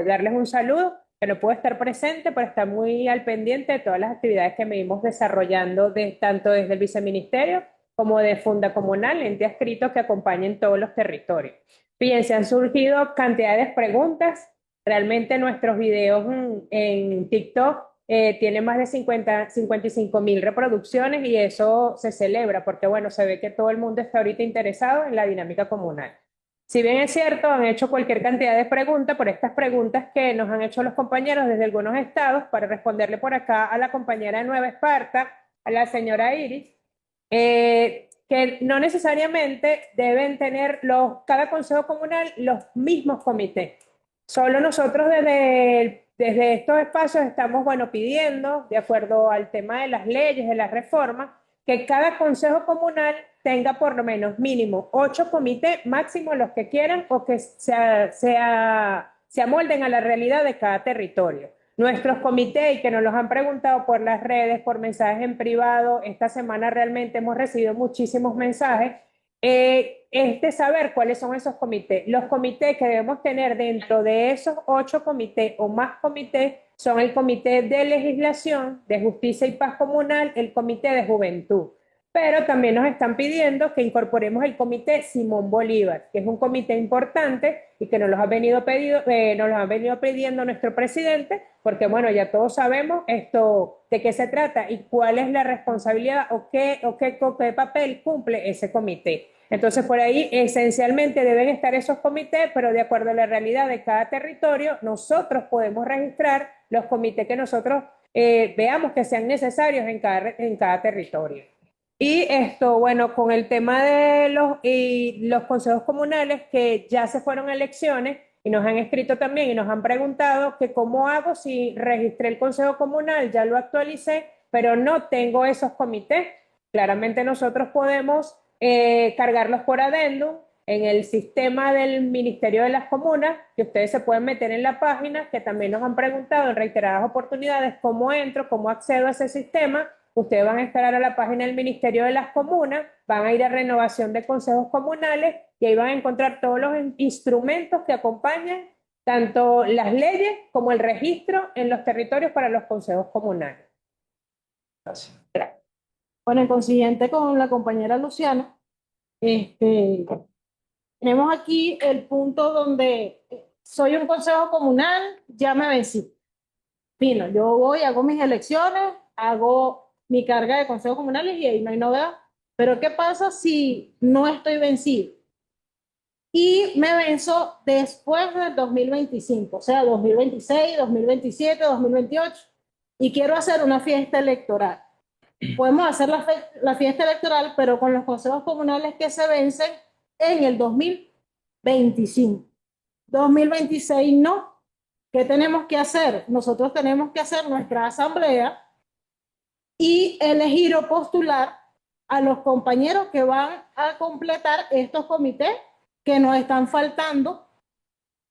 darles un saludo, que no puede estar presente, pero está muy al pendiente de todas las actividades que venimos desarrollando tanto desde el viceministerio como de Funda Comunal, ente adscrito que acompañen todos los territorios. Fíjense, han surgido cantidades de preguntas. Realmente nuestros videos en TikTok tienen más de 55,000 reproducciones, y eso se celebra porque, bueno, se ve que todo el mundo está ahorita interesado en la dinámica comunal. Si bien es cierto, han hecho cualquier cantidad de preguntas, por estas preguntas que nos han hecho los compañeros desde algunos estados, para responderle por acá a la compañera de Nueva Esparta, a la señora Iris, que no necesariamente deben tener cada consejo comunal los mismos comités. Solo nosotros desde desde estos espacios estamos, bueno, pidiendo, de acuerdo al tema de las leyes, de las reformas, que cada consejo comunal tenga por lo menos mínimo 8 comités, máximo los que quieran, o que se amolden a la realidad de cada territorio. Nuestros comités, y que nos los han preguntado por las redes, por mensajes en privado, esta semana realmente hemos recibido muchísimos mensajes, es de saber cuáles son esos comités. Los comités que debemos tener dentro de esos 8 comités o más comités son el Comité de Legislación, de Justicia y Paz Comunal, el Comité de Juventud. Pero también nos están pidiendo que incorporemos el Comité Simón Bolívar, que es un comité importante y que nos lo ha venido pidiendo nuestro presidente, porque bueno, ya todos sabemos esto de qué se trata y cuál es la responsabilidad o qué papel cumple ese comité. Entonces, por ahí esencialmente deben estar esos comités, pero de acuerdo a la realidad de cada territorio, nosotros podemos registrar los comités que nosotros veamos que sean necesarios en cada territorio. Y esto, bueno, con el tema de los consejos comunales que ya se fueron a elecciones y nos han escrito también y nos han preguntado que cómo hago si registré el consejo comunal, ya lo actualicé, pero no tengo esos comités. Claramente nosotros podemos cargarlos por adendum en el sistema del Ministerio de las Comunas, que ustedes se pueden meter en la página, que también nos han preguntado en reiteradas oportunidades cómo entro, cómo accedo a ese sistema. Ustedes van a esperar a la página del Ministerio de las Comunas, van a ir a renovación de consejos comunales y ahí van a encontrar todos los instrumentos que acompañan tanto las leyes como el registro en los territorios para los consejos comunales. Gracias. Bueno, en consiguiente con la compañera Luciana, tenemos aquí el punto donde soy un consejo comunal, ya me vencí. Fino, yo voy, hago mis elecciones, hago mi carga de consejos comunales y ahí no hay novedad. Pero ¿qué pasa si no estoy vencido? Y me venzo después del 2025, o sea, 2026, 2027, 2028, y quiero hacer una fiesta electoral. Podemos hacer la fiesta electoral, pero con los consejos comunales que se vencen en el 2025. 2026 no. ¿Qué tenemos que hacer? Nosotros tenemos que hacer nuestra asamblea y elegir o postular a los compañeros que van a completar estos comités que nos están faltando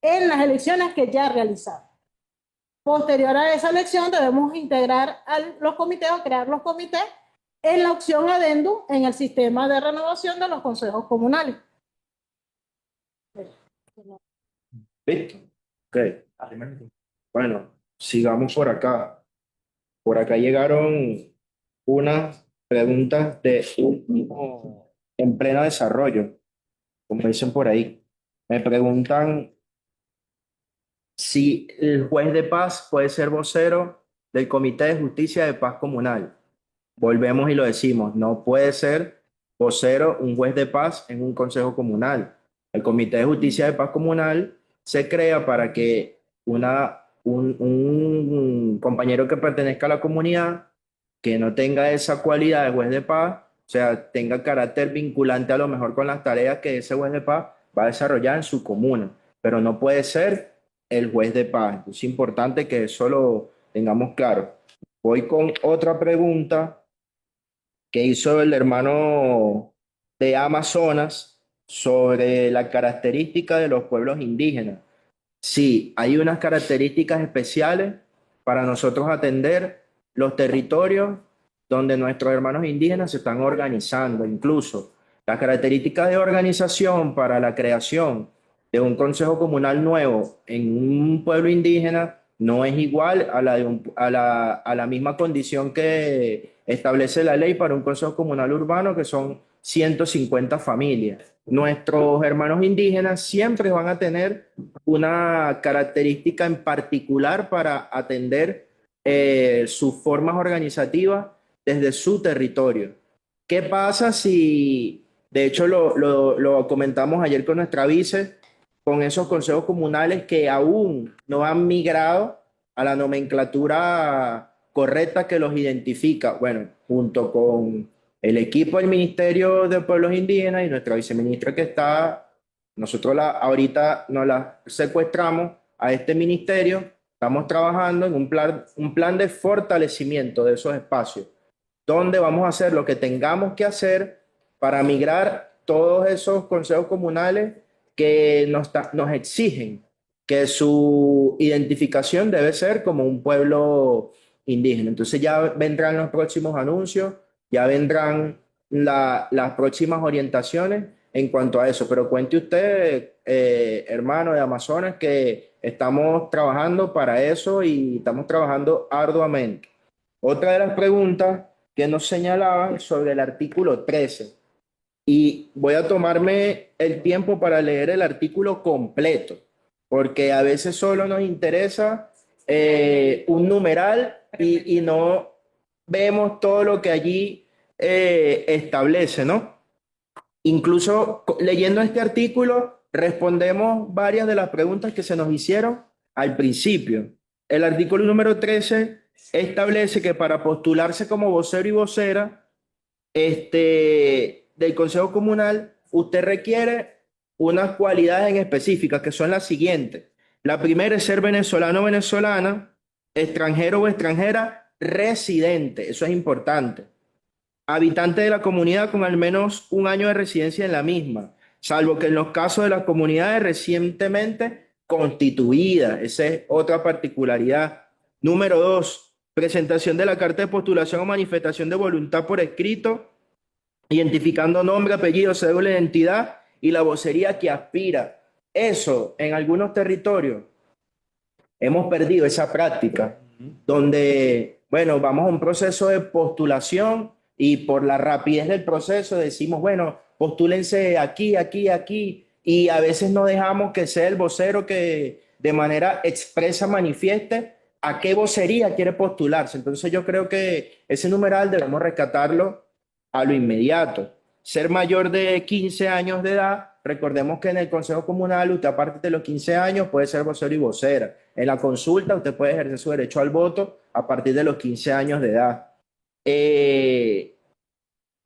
en las elecciones que ya realizamos. Posterior a esa elección debemos integrar a los comités o crear los comités en la opción adendum en el sistema de renovación de los consejos comunales. ¿Listo? Ok. Bueno, sigamos por acá. Por acá llegaron unas preguntas en pleno desarrollo, como dicen por ahí. Me preguntan si el juez de paz puede ser vocero del Comité de Justicia de Paz Comunal. Volvemos y lo decimos, no puede ser vocero un juez de paz en un consejo comunal. El Comité de Justicia de Paz Comunal se crea para que un compañero que pertenezca a la comunidad, que no tenga esa cualidad de juez de paz, o sea, tenga carácter vinculante a lo mejor con las tareas que ese juez de paz va a desarrollar en su comuna, pero no puede ser el juez de paz. Es importante que eso lo tengamos claro. Voy con otra pregunta que hizo el hermano de Amazonas sobre la característica de los pueblos indígenas. Sí, hay unas características especiales para nosotros atender los territorios donde nuestros hermanos indígenas se están organizando. Incluso las características de organización para la creación de un consejo comunal nuevo en un pueblo indígena no es igual a la misma condición que establece la ley para un consejo comunal urbano, que son 150 familias. Nuestros hermanos indígenas siempre van a tener una característica en particular para atender sus formas organizativas desde su territorio. ¿Qué pasa si, de hecho lo comentamos ayer con nuestra vice, con esos consejos comunales que aún no han migrado a la nomenclatura correcta que los identifica? Bueno, junto con el equipo del Ministerio de Pueblos Indígenas y nuestra viceministra que está, nosotros ahorita nos la secuestramos a este ministerio Estamos trabajando en un plan de fortalecimiento de esos espacios, donde vamos a hacer lo que tengamos que hacer para migrar todos esos consejos comunales que nos exigen que su identificación debe ser como un pueblo indígena. Entonces ya vendrán los próximos anuncios, ya vendrán las próximas orientaciones en cuanto a eso. Pero cuente usted, hermano de Amazonas, que estamos trabajando para eso y estamos trabajando arduamente. Otra de las preguntas que nos señalaban sobre el artículo 13. Y voy a tomarme el tiempo para leer el artículo completo, porque a veces solo nos interesa un numeral y no vemos todo lo que allí establece, ¿no? Incluso leyendo este artículo respondemos varias de las preguntas que se nos hicieron al principio. El artículo número 13 establece que para postularse como vocero y vocera del Consejo Comunal, usted requiere unas cualidades en específicas que son las siguientes. La primera es ser venezolano o venezolana, extranjero o extranjera, residente, eso es importante. Habitante de la comunidad con al menos un año de residencia en la misma, salvo que en los casos de las comunidades recientemente constituidas, esa es otra particularidad. Número 2, presentación de la carta de postulación o manifestación de voluntad por escrito, identificando nombre, apellido, cédula de identidad y la vocería que aspira. Eso, en algunos territorios, hemos perdido esa práctica, donde, bueno, vamos a un proceso de postulación y por la rapidez del proceso decimos, bueno, postúlense aquí, aquí, aquí, y a veces no dejamos que sea el vocero que de manera expresa manifieste a qué vocería quiere postularse. Entonces yo creo que ese numeral debemos rescatarlo a lo inmediato. Ser mayor de 15 años de edad, recordemos que en el Consejo Comunal usted a partir de los 15 años puede ser vocero y vocera. En la consulta usted puede ejercer su derecho al voto a partir de los 15 años de edad.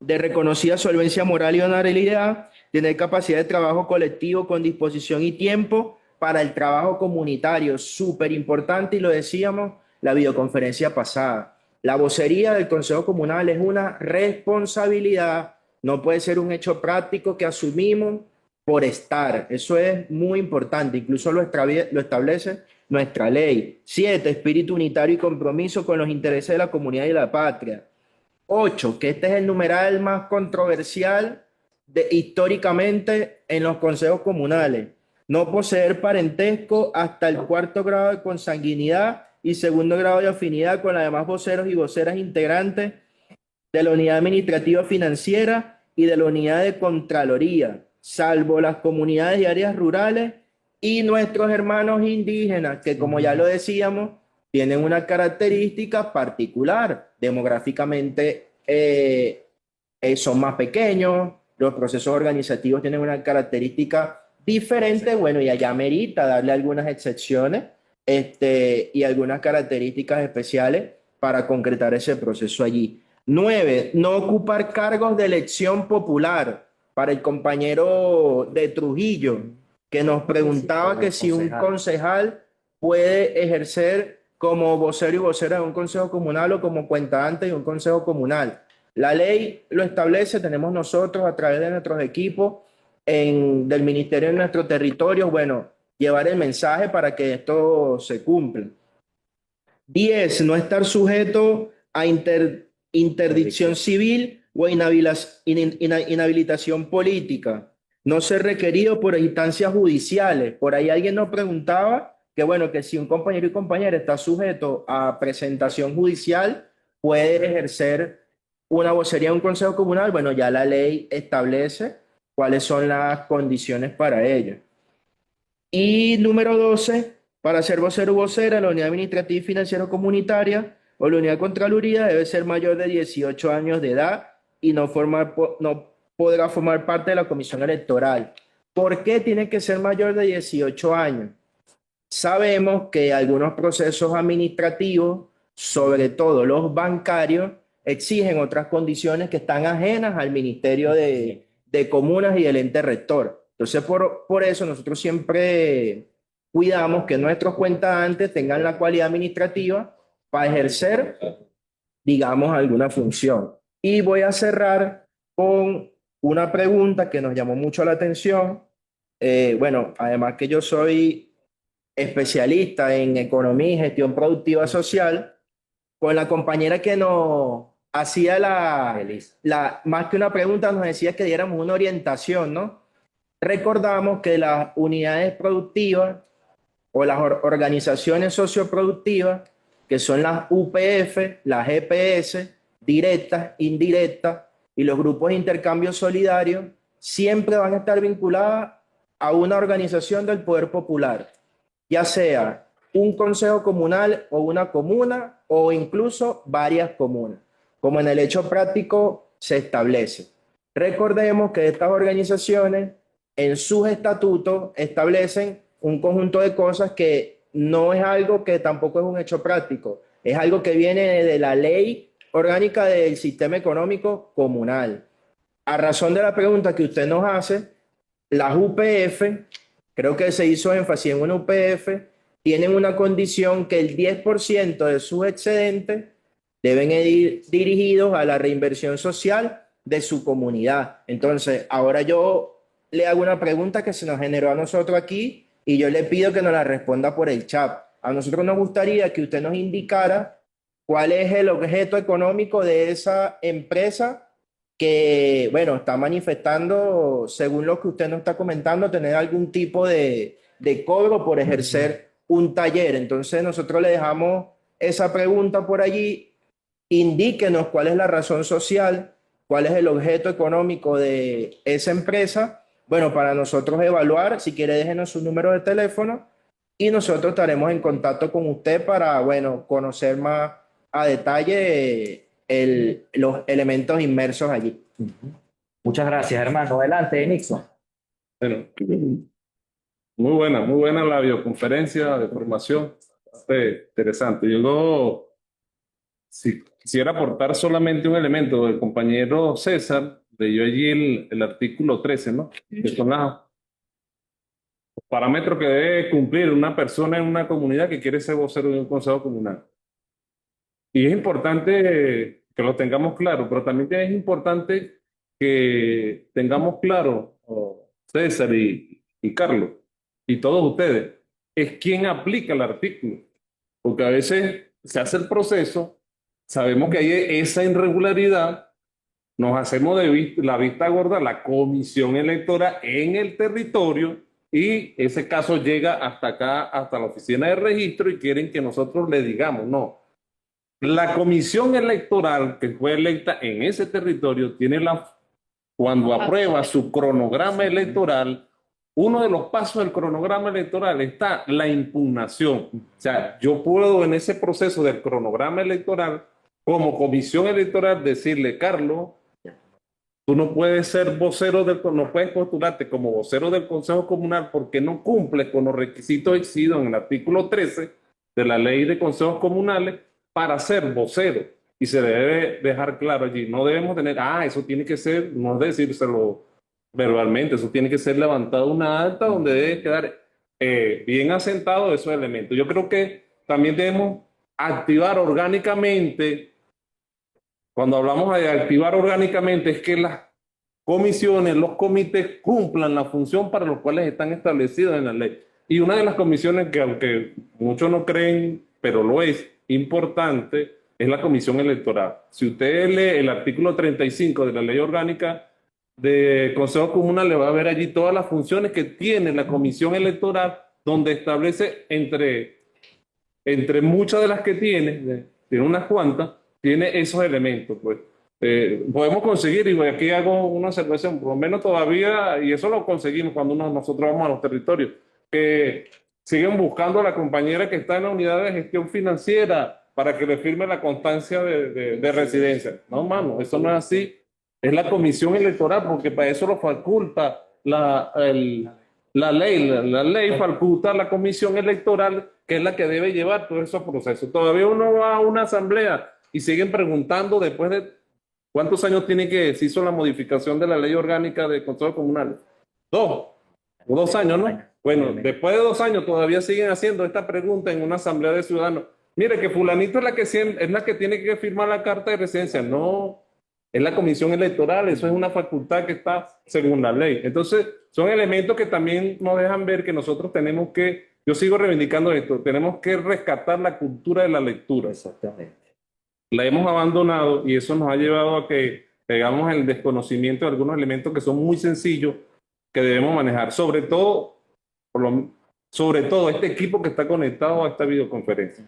De reconocida solvencia moral y honorabilidad, tener capacidad de trabajo colectivo con disposición y tiempo para el trabajo comunitario, súper importante, y lo decíamos la videoconferencia pasada. La vocería del Consejo Comunal es una responsabilidad, no puede ser un hecho práctico que asumimos por estar. Eso es muy importante, incluso lo establece nuestra ley. 7, espíritu unitario y compromiso con los intereses de la comunidad y de la patria. 8, que este es el numeral más controversial históricamente en los consejos comunales. No poseer parentesco hasta el 4º grado de consanguinidad y 2º grado de afinidad con los demás voceros y voceras integrantes de la unidad administrativa financiera y de la unidad de Contraloría, salvo las comunidades y áreas rurales y nuestros hermanos indígenas, que como ya lo decíamos, tienen una característica particular. Demográficamente son más pequeños, los procesos organizativos tienen una característica diferente, bueno, y allá merita darle algunas excepciones y algunas características especiales para concretar ese proceso allí. 9, no ocupar cargos de elección popular. Para el compañero de Trujillo, que nos preguntaba que si un concejal puede ejercer como vocero y vocera de un consejo comunal o como cuentante de un consejo comunal. La ley lo establece, tenemos nosotros a través de nuestros equipos del ministerio en nuestro territorio, bueno, llevar el mensaje para que esto se cumpla. 10, no estar sujeto a interdicción civil o inhabilitación política. No ser requerido por instancias judiciales. Por ahí alguien nos preguntaba que, bueno, que si un compañero y compañera está sujeto a presentación judicial, puede ejercer una vocería en un consejo comunal. Bueno, ya la ley establece cuáles son las condiciones para ello. Y número 12, para ser vocero o vocera, la unidad administrativa y financiera comunitaria o la unidad de Contraloría debe ser mayor de 18 años de edad y no podrá formar parte de la comisión electoral. ¿Por qué tiene que ser mayor de 18 años? Sabemos que algunos procesos administrativos, sobre todo los bancarios, exigen otras condiciones que están ajenas al Ministerio de Comunas y del ente rector. Entonces, por eso nosotros siempre cuidamos que nuestros cuentadantes tengan la cualidad administrativa para ejercer, digamos, alguna función. Y voy a cerrar con una pregunta que nos llamó mucho la atención. Bueno, además que yo soy especialista en economía y gestión productiva social, con la compañera que nos hacía más que una pregunta, nos decía que diéramos una orientación, ¿no? Recordamos que las unidades productivas o las organizaciones socioproductivas, que son las UPF, las GPS, directas, indirectas, y los grupos de intercambio solidario, siempre van a estar vinculadas a una organización del poder popular, ya sea un consejo comunal o una comuna, o incluso varias comunas, como en el hecho práctico se establece. Recordemos que estas organizaciones en sus estatutos establecen un conjunto de cosas que no es algo que tampoco es un hecho práctico, es algo que viene de la ley orgánica del sistema económico comunal. A razón de la pregunta que usted nos hace, las UPF, creo que se hizo énfasis en una UPF, tienen una condición que el 10% de sus excedentes deben ir dirigidos a la reinversión social de su comunidad. Entonces, ahora yo le hago una pregunta que se nos generó a nosotros aquí y yo le pido que nos la responda por el chat. A nosotros nos gustaría que usted nos indicara cuál es el objeto económico de esa empresa que, bueno, está manifestando, según lo que usted nos está comentando, tener algún tipo de cobro por ejercer un taller. Entonces nosotros le dejamos esa pregunta por allí. Indíquenos cuál es la razón social, cuál es el objeto económico de esa empresa. Bueno, para nosotros evaluar, si quiere déjenos su número de teléfono y nosotros estaremos en contacto con usted para, bueno, conocer más a detalle los elementos inmersos allí. Muchas gracias, hermano. Adelante, Nixon. Bueno, muy buena la videoconferencia de formación. Interesante. Yo si quisiera aportar solamente un elemento del compañero César, leyó allí el artículo 13, ¿no? Que son los parámetros que debe cumplir una persona en una comunidad que quiere ser vocero de un consejo comunal. Y es importante que lo tengamos claro, pero también es importante que tengamos claro, César y Carlos, y todos ustedes, es quién aplica el artículo. Porque a veces se hace el proceso, sabemos que hay esa irregularidad, nos hacemos de la vista gorda la comisión electoral en el territorio y ese caso llega hasta acá, hasta la oficina de registro y quieren que nosotros le digamos, no. La comisión electoral que fue electa en ese territorio tiene cuando aprueba su cronograma electoral, uno de los pasos del cronograma electoral está la impugnación. O sea, yo puedo en ese proceso del cronograma electoral, como comisión electoral, decirle, Carlos, tú no puedes ser vocero no puedes postularte como vocero del Consejo Comunal porque no cumples con los requisitos exigidos en el artículo 13 de la Ley de Consejos Comunales para ser vocero. Y se debe dejar claro allí. No debemos tener, eso tiene que ser, no decírselo verbalmente, eso tiene que ser levantado una acta donde debe quedar bien asentado esos elementos. Yo creo que también debemos activar orgánicamente, cuando hablamos de activar orgánicamente, es que las comisiones, los comités cumplan la función para los cuales están establecidos en la ley. Y una de las comisiones que, aunque muchos no creen, pero lo es importante, es la comisión electoral. Si usted lee el artículo 35 de la ley orgánica de Consejo Comunal, le va a ver allí todas las funciones que tiene la comisión electoral, donde establece entre muchas de las que tiene unas cuantas, tiene esos elementos, pues. Podemos conseguir, y aquí hago una observación, por lo menos todavía, y eso lo conseguimos cuando nosotros vamos a los territorios, que siguen buscando a la compañera que está en la unidad de gestión financiera para que le firme la constancia de residencia. No, mano, eso no es así. Es la comisión electoral, porque para eso lo faculta la ley. La ley faculta a la comisión electoral, que es la que debe llevar todos esos procesos. Todavía uno va a una asamblea y siguen preguntando después de cuántos años tiene que se hizo la modificación de la ley orgánica de Consejo Comunal. 2. 2 años, ¿no? Bueno, después de 2 años todavía siguen haciendo esta pregunta en una asamblea de ciudadanos. Mire, que fulanito es la que tiene que firmar la carta de residencia. No, es la comisión electoral, eso es una facultad que está según la ley. Entonces, son elementos que también nos dejan ver que nosotros tenemos que, yo sigo reivindicando esto, tenemos que rescatar la cultura de la lectura. Exactamente. La hemos abandonado y eso nos ha llevado a que tengamos el desconocimiento de algunos elementos que son muy sencillos que debemos manejar, sobre todo este equipo que está conectado a esta videoconferencia,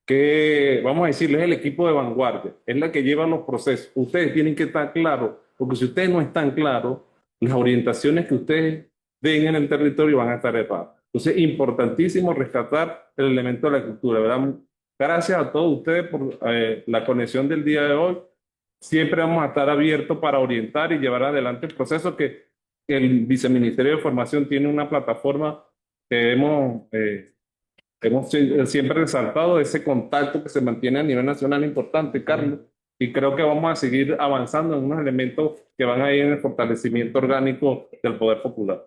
que vamos a decirles es el equipo de vanguardia, es la que lleva los procesos. Ustedes tienen que estar claros, porque si ustedes no están claros, las orientaciones que ustedes den en el territorio van a estar erradas. Entonces, importantísimo rescatar el elemento de la cultura, ¿verdad? Gracias a todos ustedes por la conexión del día de hoy. Siempre vamos a estar abiertos para orientar y llevar adelante el proceso que el Viceministerio de Formación tiene una plataforma que hemos siempre resaltado, ese contacto que se mantiene a nivel nacional importante, Carlos, y creo que vamos a seguir avanzando en unos elementos que van a ir en el fortalecimiento orgánico del poder popular.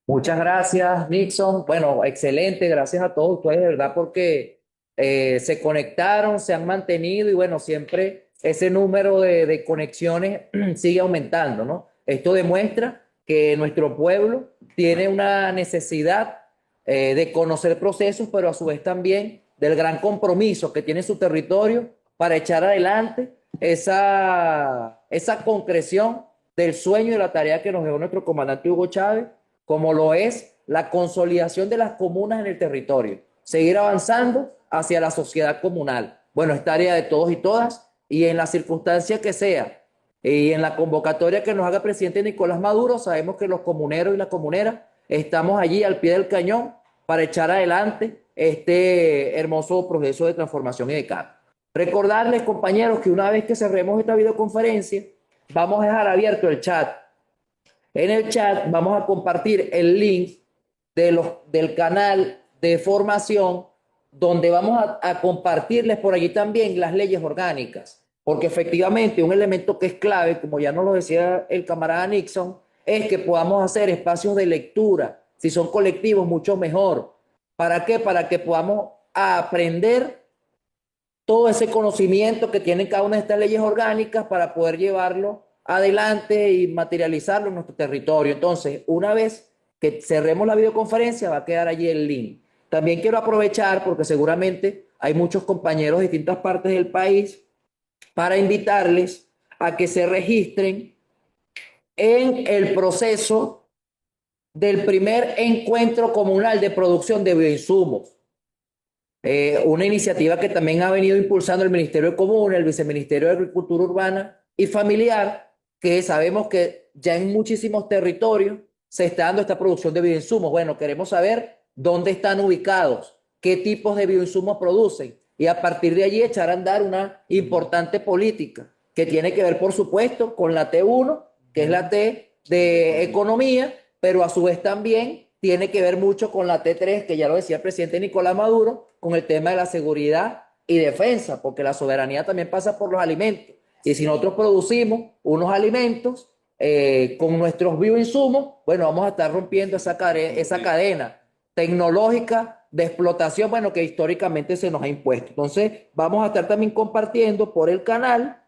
Muchas gracias, Nixon. Bueno, excelente, gracias a todos ustedes, de verdad, porque se conectaron, se han mantenido y bueno, siempre ese número de conexiones sigue aumentando, ¿no? Esto demuestra que nuestro pueblo tiene una necesidad de conocer procesos, pero a su vez también del gran compromiso que tiene su territorio para echar adelante esa concreción del sueño y de la tarea que nos dio nuestro comandante Hugo Chávez, como lo es la consolidación de las comunas en el territorio, seguir avanzando hacia la sociedad comunal. Bueno, es tarea de todos y todas, y en la circunstancia que sea, y en la convocatoria que nos haga el presidente Nicolás Maduro, sabemos que los comuneros y las comuneras estamos allí al pie del cañón para echar adelante este hermoso proceso de transformación y de cambio. Recordarles, compañeros, que una vez que cerremos esta videoconferencia, vamos a dejar abierto el chat. En el chat vamos a compartir el link del canal de formación, donde vamos a compartirles por allí también las leyes orgánicas, porque efectivamente un elemento que es clave, como ya nos lo decía el camarada Nixon, es que podamos hacer espacios de lectura, si son colectivos, mucho mejor. ¿Para qué? Para que podamos aprender todo ese conocimiento que tienen cada una de estas leyes orgánicas para poder llevarlo adelante y materializarlo en nuestro territorio. Entonces, una vez que cerremos la videoconferencia, va a quedar allí el link. También quiero aprovechar, porque seguramente hay muchos compañeros de distintas partes del país, para invitarles a que se registren en el proceso del primer encuentro comunal de producción de bioinsumos. Una iniciativa que también ha venido impulsando el Ministerio de Comunas, el Viceministerio de Agricultura Urbana y Familiar, que sabemos que ya en muchísimos territorios se está dando esta producción de bioinsumos. Bueno, queremos saber dónde están ubicados, qué tipos de bioinsumos producen, y a partir de allí echar a andar una importante política que tiene que ver, por supuesto, con la T1, que es la T de economía, pero a su vez también tiene que ver mucho con la T3, que ya lo decía el presidente Nicolás Maduro, con el tema de la seguridad y defensa, porque la soberanía también pasa por los alimentos. Y si nosotros producimos unos alimentos con nuestros bioinsumos, bueno, vamos a estar rompiendo esa cadena tecnológica de explotación, bueno, que históricamente se nos ha impuesto. Entonces, vamos a estar también compartiendo por el canal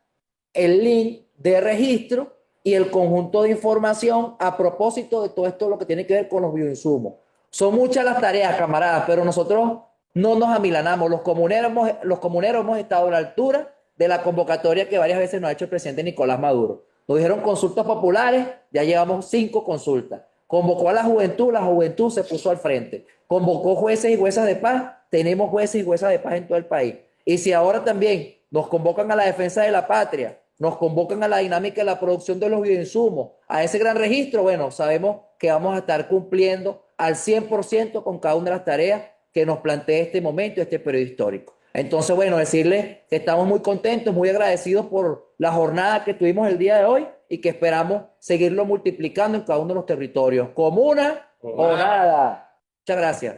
el link de registro y el conjunto de información a propósito de todo esto, lo que tiene que ver con los bioinsumos. Son muchas las tareas, camaradas, pero nosotros no nos amilanamos. Los comuneros hemos estado a la altura de la convocatoria que varias veces nos ha hecho el presidente Nicolás Maduro. Nos dijeron consultas populares, ya llevamos 5 consultas. Convocó a la juventud se puso al frente. Convocó jueces y juezas de paz, tenemos jueces y juezas de paz en todo el país. Y si ahora también nos convocan a la defensa de la patria, nos convocan a la dinámica de la producción de los bioinsumos, a ese gran registro, bueno, sabemos que vamos a estar cumpliendo al 100% con cada una de las tareas que nos plantea este momento, este periodo histórico. Entonces, bueno, decirles que estamos muy contentos, muy agradecidos por la jornada que tuvimos el día de hoy y que esperamos seguirlo multiplicando en cada uno de los territorios. Comuna o nada. Muchas gracias.